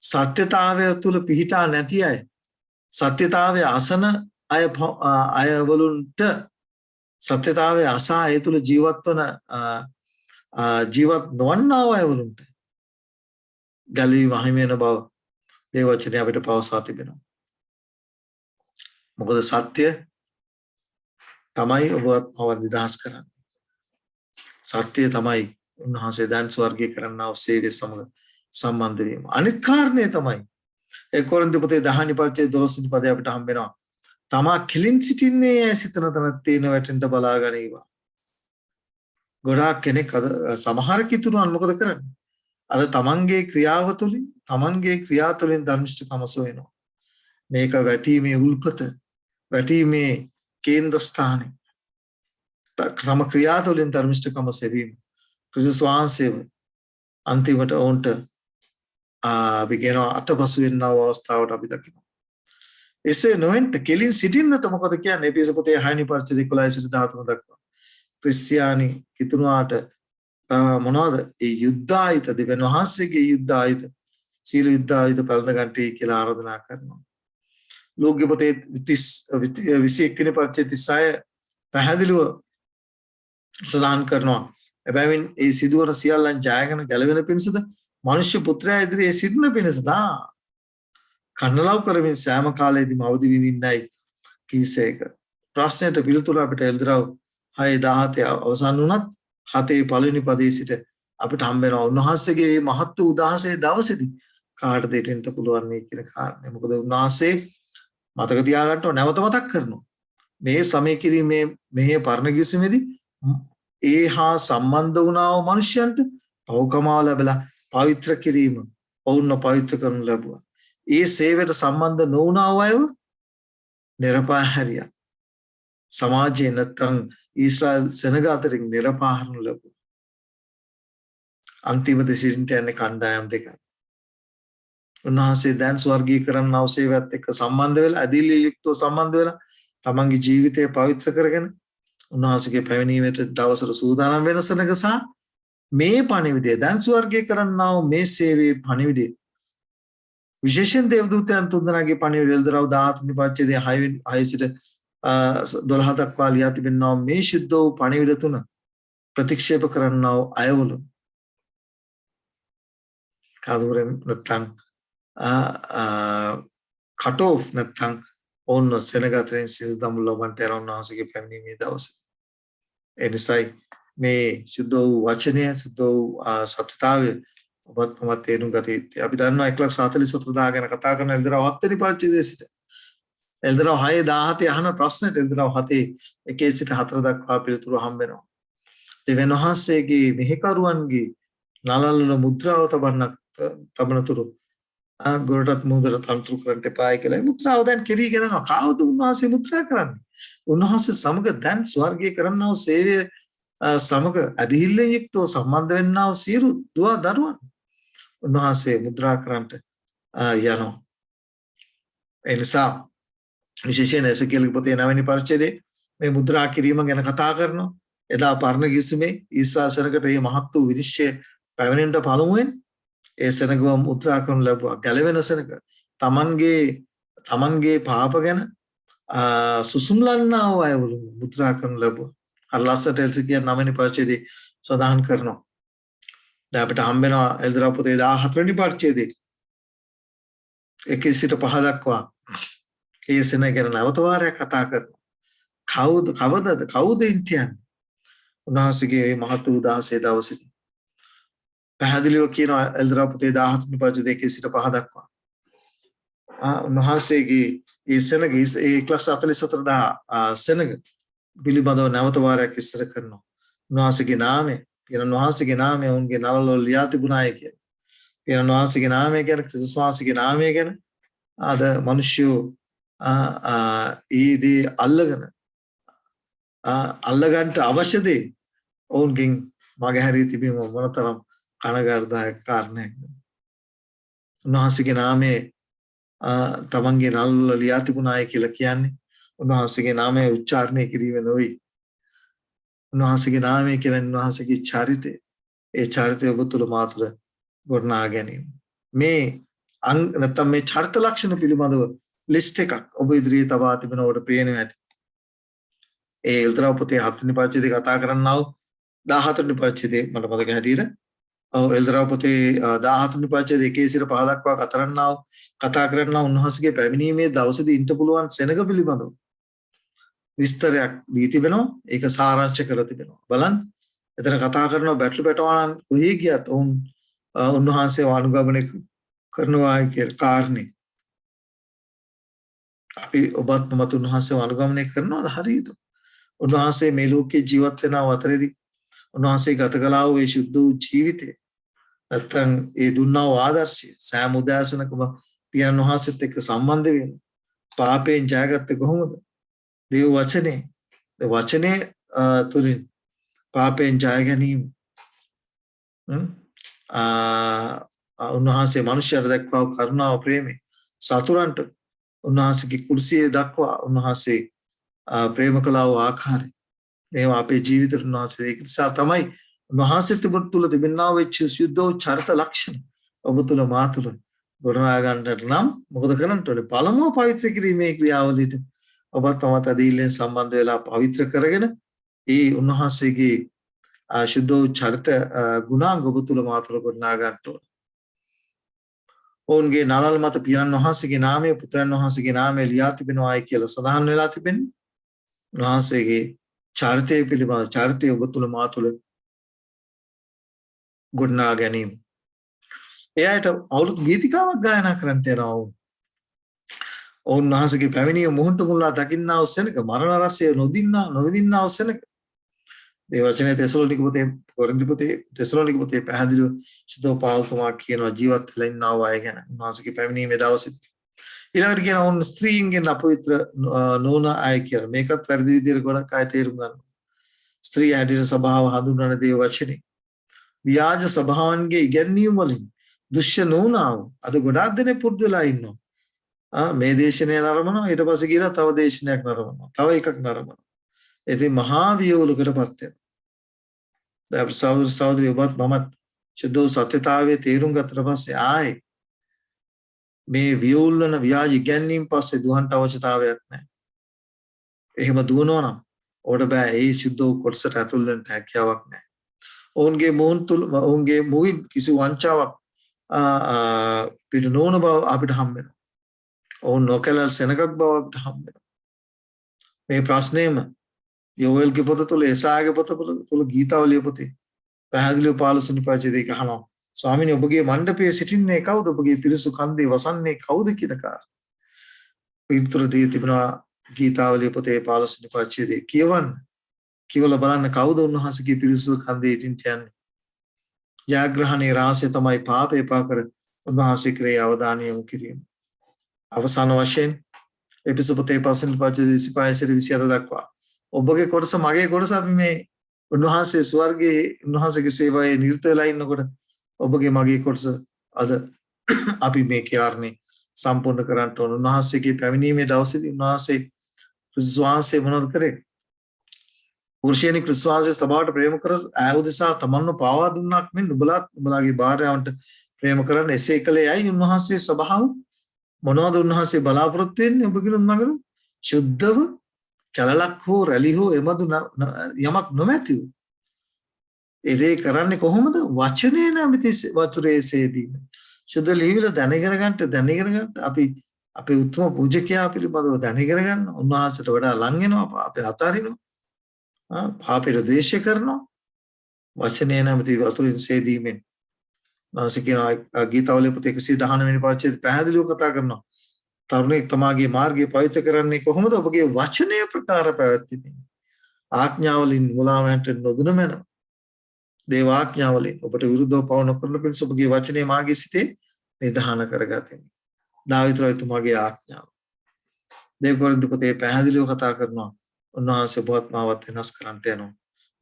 සත්‍යතාවය තුල පිහිටා නැති අය සත්‍යතාවය අසන අයවලුන්ට සත්‍යතාවය අසා ඒ තුල ජීවත් නොවන්නා අයවලුන්ට ගැලවීම හිමි වෙන බව දේව වචනය අපිට පවසා තිබෙනවා. මොකද සත්‍ය තමයි ඔබ නිදහස් කරන්නේ. සත්‍ය තමයි උන්වහන්සේ දැන් ස්වර්ගීය කරන්නා වූ සේවය සමග සම්බන්ධ වීම. අනිත් කාරණේ තමයි ඒ කොරින්ත පොතේ 10 වෙනි පරිච්ඡේදයේ 12 වෙනි පදේ අපිට හම්බ වෙනවා. තමා කිලින් සිටින්නේ සිතන තැන තේන වැටෙන්න බලා ගනීවා. ගොඩාක් කෙනෙක් අද සමහර කිතුරුන් මොකද කරන්නේ? අද තමන්ගේ ක්‍රියාව තුළින් තමන්ගේ ක්‍රියා තුළින් ධර්මිෂ්ඨකම සොයනවා. මේක වැටීමේ උල්පත වැටීමේ කේන්ද්‍රස්ථානය. තම ක්‍රියා තුළින් ධර්මිෂ්ඨකම සෙවීම. ක්‍රිස්තුස් වහන්සේව අන්තිමට ඔවුන්ට අපි කියනවා අතපසු වෙන අවස්ථාවට අපි දකිනවා. එසේ නොවෙන්න කෙලින් සිටින්නට මොකද කියන්නේ? එපිස පොතේ 6 වෙනි පරිච්ඡේදය 11 සිට 13 දක්වා. ක්‍රිස්තියානි කිතුණාට මොනවද? ඒ යුද්ධ ආයත දෙවියන් වහන්සේගේ යුද්ධ ආයත සීල යුද්ධ ආයත පළඳ ගන්නටි කියලා ආරාධනා කරනවා. ලෝක පොතේ 21 වෙනි පරිච්ඡේදය 36 පැහැදිලිව සදාන් කරනවා. එබැවින් ඒ සිදුවන සියල්ලන් ජයගෙන ගැලවෙන පිණිසද මනුෂ්‍ය පුත්‍රයා ඉදිරියේ සිටින පිණිසද කන්නලව් කරමින් සෑම කාලයේදීම අවදි විඳින්නයි කීසේක. ප්‍රශ්නයට පිළිතුර අපිට එල්දරව් 6:17 අවසන් වුණත් 7 පළවෙනි පදයේ සිට අපිට හම්බ වෙනවා උන්වහන්සේගේ මේ මහත් වූ උදාසේ දවසේදී කාටද දෙන්න පුළුවන් මේ කියන කාරණේ. මොකද උන්වහන්සේ මතක තියාගන්න නැවත මතක් කරනවා. මේ සමය කිරීමේ මේ පරණ කිවිසුමේදී ඒ හා සම්බන්ධ වුණා වූ මිනිසයන්ට පෞකමාව ලැබලා පවිත්‍ර කිරීම ඔවුන්ව පවිත්‍ර කරනු ලැබුවා. ඒ සේවයට සම්බන්ධ නොවුණා වූ අයව නිරපා හැරියා. සමාජයේ නැත්නම් ඊශ්‍රායල් සෙනග අතරින් නිරපා හරිනු ලැබුවා. අන්තිම දෙසින්ට යන්නේ කණ්ඩායම් දෙකයි. උන්වහන්සේ දැන් ස්වර්ගීය කරන්නා වූ සේවයත් එක්ක සම්බන්ධ වෙලා අදිලිය යුක්තව සම්බන්ධ වෙලා තමන්ගේ ජීවිතය පවිත්‍ර කරගෙන උන්වහන්සේගේ පැමිණීමට දවසට සූදානම් වෙන සෙනග සහ මේ පණිවිඩය දැන් ස්වර්ගීය කරන්නා වූ මේ සේවයේ පණිවිඩය විශේෂයෙන් දේවදූතයන් තුන්දෙනාගේ පණිවිඩ එල්දරව් 17 වෙනි පරිච්ඡේදයේ 6 සිට 12 දක්වා ලියා තිබෙනවා මේ ශුද්ධ වූ පණිවිඩ තුන ප්‍රතික්ෂේප කරන්නා වූ අයවලු කවුරුන් නැත්නම් cut off නැත්නම් ඕන්න සෙනගතෙන් සිල් දමුලවන්ට යනවාසගේ පැමිණීමේ දවසේ එනිසයි මේ ශුද්ධ වූ වචනය සුද්ධ වූ සත්‍යතාවය ඔබත් මමත් තේරුම් ගත යුත්තේ. අපි දන්නවා 1,47,000 ගැන කතා කරන එල්දරව් 7 වෙනි පරිච්ඡේදයේ සිට එල්දරව් 6:17 අහන ප්‍රශ්නෙට එල්දරව් 7:1 සිට 4 දක්වා පිළිතුරු හම්බ වෙනවා. දෙවියන් වහන්සේගේ මෙහෙකරුවන්ගේ නලල්වල මුද්‍රාව තබනතුරු ගොරටත් මුහුදට තනතුරු කරන්න එපායි කියලා. මුද්‍රාව දැන් කෙරීගෙන යනවා. කවුද උන්වහන්සේ මුද්‍රා කරන්නේ? උන්වහන්සේ සමග දැන් ස්වර්ගයේ කරන්නා වූ සේවය සමග අධිහිල්ලෙන් යුක්තව සම්බන්ධ වෙන්නා වූ සියලු දුව දරුවන් උන්වහන්සේ මුද්‍රා කරන්නට යනවා. ඒ නිසා විශේෂයෙන් එසේකියේල් පොතේ 9 වෙනි පරිච්ඡේදයේ මේ මුද්‍රා කිරීම ගැන කතා කරනවා. එදා පරණ කිසිමේ ඊශ්‍රායල් සෙනගට මේ මහත් වූ විනිශ්චය පැමිණෙන්න පළමුවෙන් ඒ සෙනගව මුද්‍රා කරන ලැබුවා. ගැලවෙන සෙනග තමන්ගේ පාප ගැන සුසුම්ලන්නා වූ අයවලු මුද්‍රා කරන ලැබුවා. අර ලස්සට එසේකියේල් 9 වෙනි පරිච්ඡේදයේ සඳහන් කරනවා. දැන් අපිට හම්බ වෙනවා එල්දරව් පොතේ 17 වෙනි පරිච්ඡේදයේ 1 සිට 5 දක්වා ඒ සෙනග ගැන නැවත වාරයක් කතා කරනවා. කවුද ඉන්තියන්? උන්වහන්සේගේ මේ මහත් වූ 16 දවසේදී පැහැදිලිව කියනවා එල්දරව් පොතේ 17 වෙනි පරිච්ඡේදයේ 1 සිට 5 දක්වා. උන්වහන්සේගේ ඒ සෙනග ඒ 1,44,000 සෙනග පිළිබඳව නැවත වාරයක් විස්තර කරනවා. උන්වහන්සේගේ නාමය උන්වහන්සේගේ නාමය උන්ගේ නලවල ලියා තිබුණායි කියලා. උන්වහන්සේගේ නාමය ගැන ක්‍රිස්තුස් වහන්සේගේ නාමය ගැන අද මිනිස්සු ඊදී අල්ලගන්න අවශ්‍ය දේ ඔවුන්ගෙන් මගහැරී තිබීම මොනතරම් කනගාටුදායක කාරණයක්ද. උන්වහන්සේගේ නාමය තමන්ගේ නලවල ලියා තිබුණායි කියලා කියන්නේ උන්වහන්සේගේ නාමය උච්චාරණය කිරීම නොවේ. උන්වහන්සේගේ නාමය කියන්නේ උන්වහන්සේගේ චරිතය. ඒ චරිතය ඔබ තුළ මා තුළ ගොඩනගා ගැනීම. මේ නැත්නම් මේ චරිත ලක්ෂණ පිළිබඳව ලිස්ට් එකක් ඔබ ඉදිරියේ තබා තිබෙනවට පේනවා ඇති. ඒ එල්දරව් පොතේ 7 වෙනි පරිච්ඡේදයේ කතා කරන්නා වූ 14 වෙනි පරිච්ඡේදයේ මට මතක හැටියට එල්දරව් පොතේ 17 වෙනි පරිච්ඡේදයේ 1 සිට 5 දක්වා කතා කරන්නා උන්වහන්සේගේ පැමිණීමේ දවසේදී ඉන්න පුළුවන් සෙනග පිළිබඳව විස්තරයක් දී තිබෙනවා. ඒක සාරාංශ කර තිබෙනවා. බලන්න. එතන කතා කරනවා බැටළු පැටවාණන් කොහේ ගියත් උන්වහන්සේව අනුගමනය කරනවා කියන කාරණේ. අපි ඔබත් මමත් උන්වහන්සේව අනුගමනය කරනවද හරියට? උන්වහන්සේ මේ ලෝකේ ජීවත් වෙන අවතරේදී උන්වහන්සේ ගත කළා වූ ඒ සුද්ධ වූ ජීවිතය නැත්නම් ඒ දුන්නා වූ ආදර්ශය සෑම උදෑසනකම පියාණන් වහන්සේත් එක්ක සම්බන්ධ වෙන පාපයෙන් ජයගත්තේ කොහොමද? දේව වචනේ තුලින් පාපයෙන් ජය ගැනීම උන්වහන්සේ මිනිසයාට දක්වා කරුණාව ප්‍රේමය සතුරන්ට උන්වහන්සේගේ කුර්සියේ දක්වා උන්වහන්සේ ප්‍රේම කළා වූ ආකාරය මේවා අපේ ජීවිතේ උන්වහන්සේ ඒක නිසා තමයි උන්වහන්සේ තුළ තිබෙනා වෙච්ච සුද්ධ චරිත ලක්ෂණ ඔබ තුළ මා තුළ ගොඩනගා ගන්නට නම් මොකද කරන්න ඕනේ? පළමුව පවිත්‍ර කිරීමේ ක්‍රියාවලියට ඔබත් තමත් අදීලෙන් සම්බන්ධ වෙලා පවිත්‍ර කරගෙන ඒ උන්වහන්සේගේ සුද්ධ චරිත ගුණාංග ඔබ තුළ මා තුළ ගොඩනගා ගන්නට ඕනේ. ඔවුන්ගේ නලල් මත පියාණන් වහන්සේගේ නාමය පුත්‍රයන් වහන්සේගේ නාමය ලියා තිබෙනවායි කියලා සඳහන් වෙලා තිබෙන්නේ. උන්වහන්සේගේ චරිතය පිළිබඳ චරිතය ඔබ තුළ මා තුළ ගොඩනගා ගැනීම. එයාට අවුරුදු ගීතිකාවක් ගායනා කරන්න යනවා. ඔවුන් වහන්සේගේ පැමිණීම මොහොත මුල්ලා දකින්නා වූ සෙනඟ මරණ රසය නොවිඳින්නා වූ සෙනඟ. ඒ වචනේ තෙසලෝනික පොතේ පැහැදිලිව සුදෝ පාල්තුමා කියනවා ජීවත් වෙලා ඉන්නා වූ අය ගැන උන්වහන්සේගේ පැමිණීමේ දවසේ. ඊළඟට කියනවා ඔවුන් ස්ත්‍රීන්ගෙන් අපවිත්‍ර නොවන අය කියලා. මේකත් වැඩි විදිහට ගොඩක් අය තේරුම් ගන්නවා. ස්ත්‍රී හැටියට සභාව හඳුන්වන දේ වචනේ. ව්‍යාජ සභාවන්ගේ ඉගැන්වීම් වලින් දුෂ්‍ය නොවුනා වූ අද ගොඩාක් දෙනෙක් පුරුදු වෙලා ඉන්නවා. මේ දේශනය නරඹනවා ඊට පස්සේ ගිහලා තව දේශනයක් නරඹනවා. තව එකක් නරඹනවා. ඉතින් මහා වියවුලකටපත් වෙනවා. දැන් සහෝදර ඔබත් මමත් සුද්ධ සත්‍යතාවයේ තේරුම් ගත්තට පස්සේ ආයේ මේ වියෝල්වන ව්‍යාජ ඉගැන්වීම් පස්සේ දුවන්ට අවශ්‍යතාවයක් නැහැ. එහෙම දුවනවා නම් ඔබට බෑ ඒ සුද්ධ වූ කොටසට ඇතුල් වෙන්න හැකියාවක් නැහැ. ඔවුන්ගේ මුහුන් තුල ඔවුන්ගේ මුවින් කිසි වංචාවක් පිට නොවන බව අපිට හම්බ වෙනවා. ඔවුන් නොකැලල් සෙනගක් බව අපිට හම්බ වෙනවා. මේ ප්‍රශ්නේම යෝවෙල්ගේ පොත තුළ එසාගේ පොත තුළ ගීතාවලිය පොතේ පැහැදිලිව 15 වෙනි පරිච්ඡේදයක අහනවා ස්වාමීනි ඔබගේ මණ්ඩපයේ සිටින්නේ කවුද? ඔබගේ පිරිසු කන්දේ වසන්නේ කවුද කියන කාරණා. පිටුර දී තිබෙනවා ගීතාවලිය පොතේ 15 වෙනි පරිච්ඡේදයේ කියවන්න. කිවල බලන්න කවුද උන්වහන්සේගේ පිරිසු කන්දේ ඉඳින්න යන්නේ. ජයග්‍රහණේ රහසය තමයි පාපේ පාකර උන්වහන්සේ කරේ අවධානය යොමු කිරීම. අවසාන වශයෙන් එපිසෝඩ් පොතේ 15 වෙනි පරිච්ඡේදයේ 25 දක්වා ඔබගේ කොටස මගේ කොටස අපි මේ උන්වහන්සේ ස්වර්ගයේ උන්වහන්සේගේ සේවයේ නිරත වෙලා ඉන්නකොට ඔබගේ මගේ කොටස අද අපි මේ කාරණේ සම්පූර්ණ කරන්න ඕන. උන්වහන්සේගේ පැමිණීමේ දවසේදී උන්වහන්සේ ක්‍රිස්තුස්වහන්සේ මොනවද කරේ? පුරුෂයනි ක්‍රිස්තුස්වහන්සේ සභාවට ප්‍රේම කර ආයුධසා තමන්ව පාවා දුන්නාක් මෙන් නුඹලාගේ භාර්යාවන්ට ප්‍රේම කරන්න එසේ කළේ යයි උන්වහන්සේ සභාව මොනවද උන්වහන්සේ බලාපොරොත්තු වෙන්නේ? ඔබගේ උන්වහන්සේ ශුද්ධව කැලලක් හෝ රැලි හෝ එමදු යමක් නොමැතිව ඒ දේ කරන්නේ කොහොමද? වචනේ නැමැති වතුරේ සේදීම. සුද්ධ ලිහිවිල දැනගෙන ගන්න අපි අපේ උතුම් පූජකයා පිළිබඳව දැනගෙන ගන්න. උන්වහන්සේට වඩා ලං වෙනවා. අපි අතාරිනවා. පාපයට ද්වේෂ කරනවා. වචනේ නැමැති වතුරෙන් සේදීමෙන්. නාසික ගීතාවලිය පොතේ 119 වෙනි පරිච්ඡේදය පැහැදිලිව කතා කරනවා. තරුණෙක් තමාගේ මාර්ගය පවිත්‍ර කරන්නේ කොහොමද? ඔබගේ වචනය ප්‍රකාර පැවැත්වීමෙන්. ආඥාවලින් මුලාවන්ට නොදුන මැන. දේවාඥාවලින් ඔබට විරුද්ධව පව නොකරන පිණිස ඔබගේ වචනේ මාගේ සිතේ නිදහන කරගතිමි. දාවිද රජතුමාගේ ආඥාව. දේවකොරින්ථ පොතේ පැහැදිලිව කතා කරනවා. උන්වහන්සේ බොහොත් මාවත් වෙනස් කරන්නට යනවා.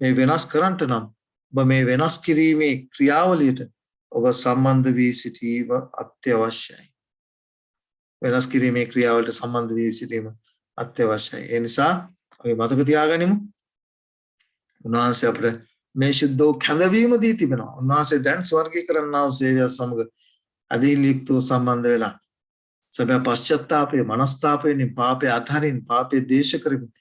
මේ වෙනස් කරන්නට නම් ඔබ මේ වෙනස් කිරීමේ ක්‍රියාවලියට ඔබ සම්බන්ධ වී සිටීම අත්‍යවශ්‍යයි. වෙනස් කිරීමේ ක්‍රියාවලට සම්බන්ධ වී සිටීම අත්‍යවශ්‍යයි. ඒ නිසා අපි මතක තියාගනිමු. උන්වහන්සේ අපිට මේ ශුද්ධ කැඳවීම දී තිබෙනවා. උන්වහන්සේ දැන් ස්වර්ගීය කරන්නා වූ සේවය සමග අධිලික්තව සම්බන්ධ වෙලා සබෑ පශ්චාත්තාපයේ මනස්තාපයෙන් පාපේ අතහරින් පාපේ දේශ කරමින්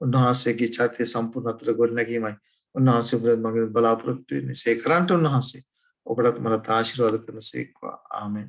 උන්වහන්සේගේ චරිතය සම්පූර්ණතර ගොඩනැගීමයි උන්වහන්සේ මගේ බලාපොරොත්තු වෙන්නේ. ඒ කරන්ට උන්වහන්සේ ඔබටත් මට ආශිර්වාද කරන සේක්වා. ආමෙන්.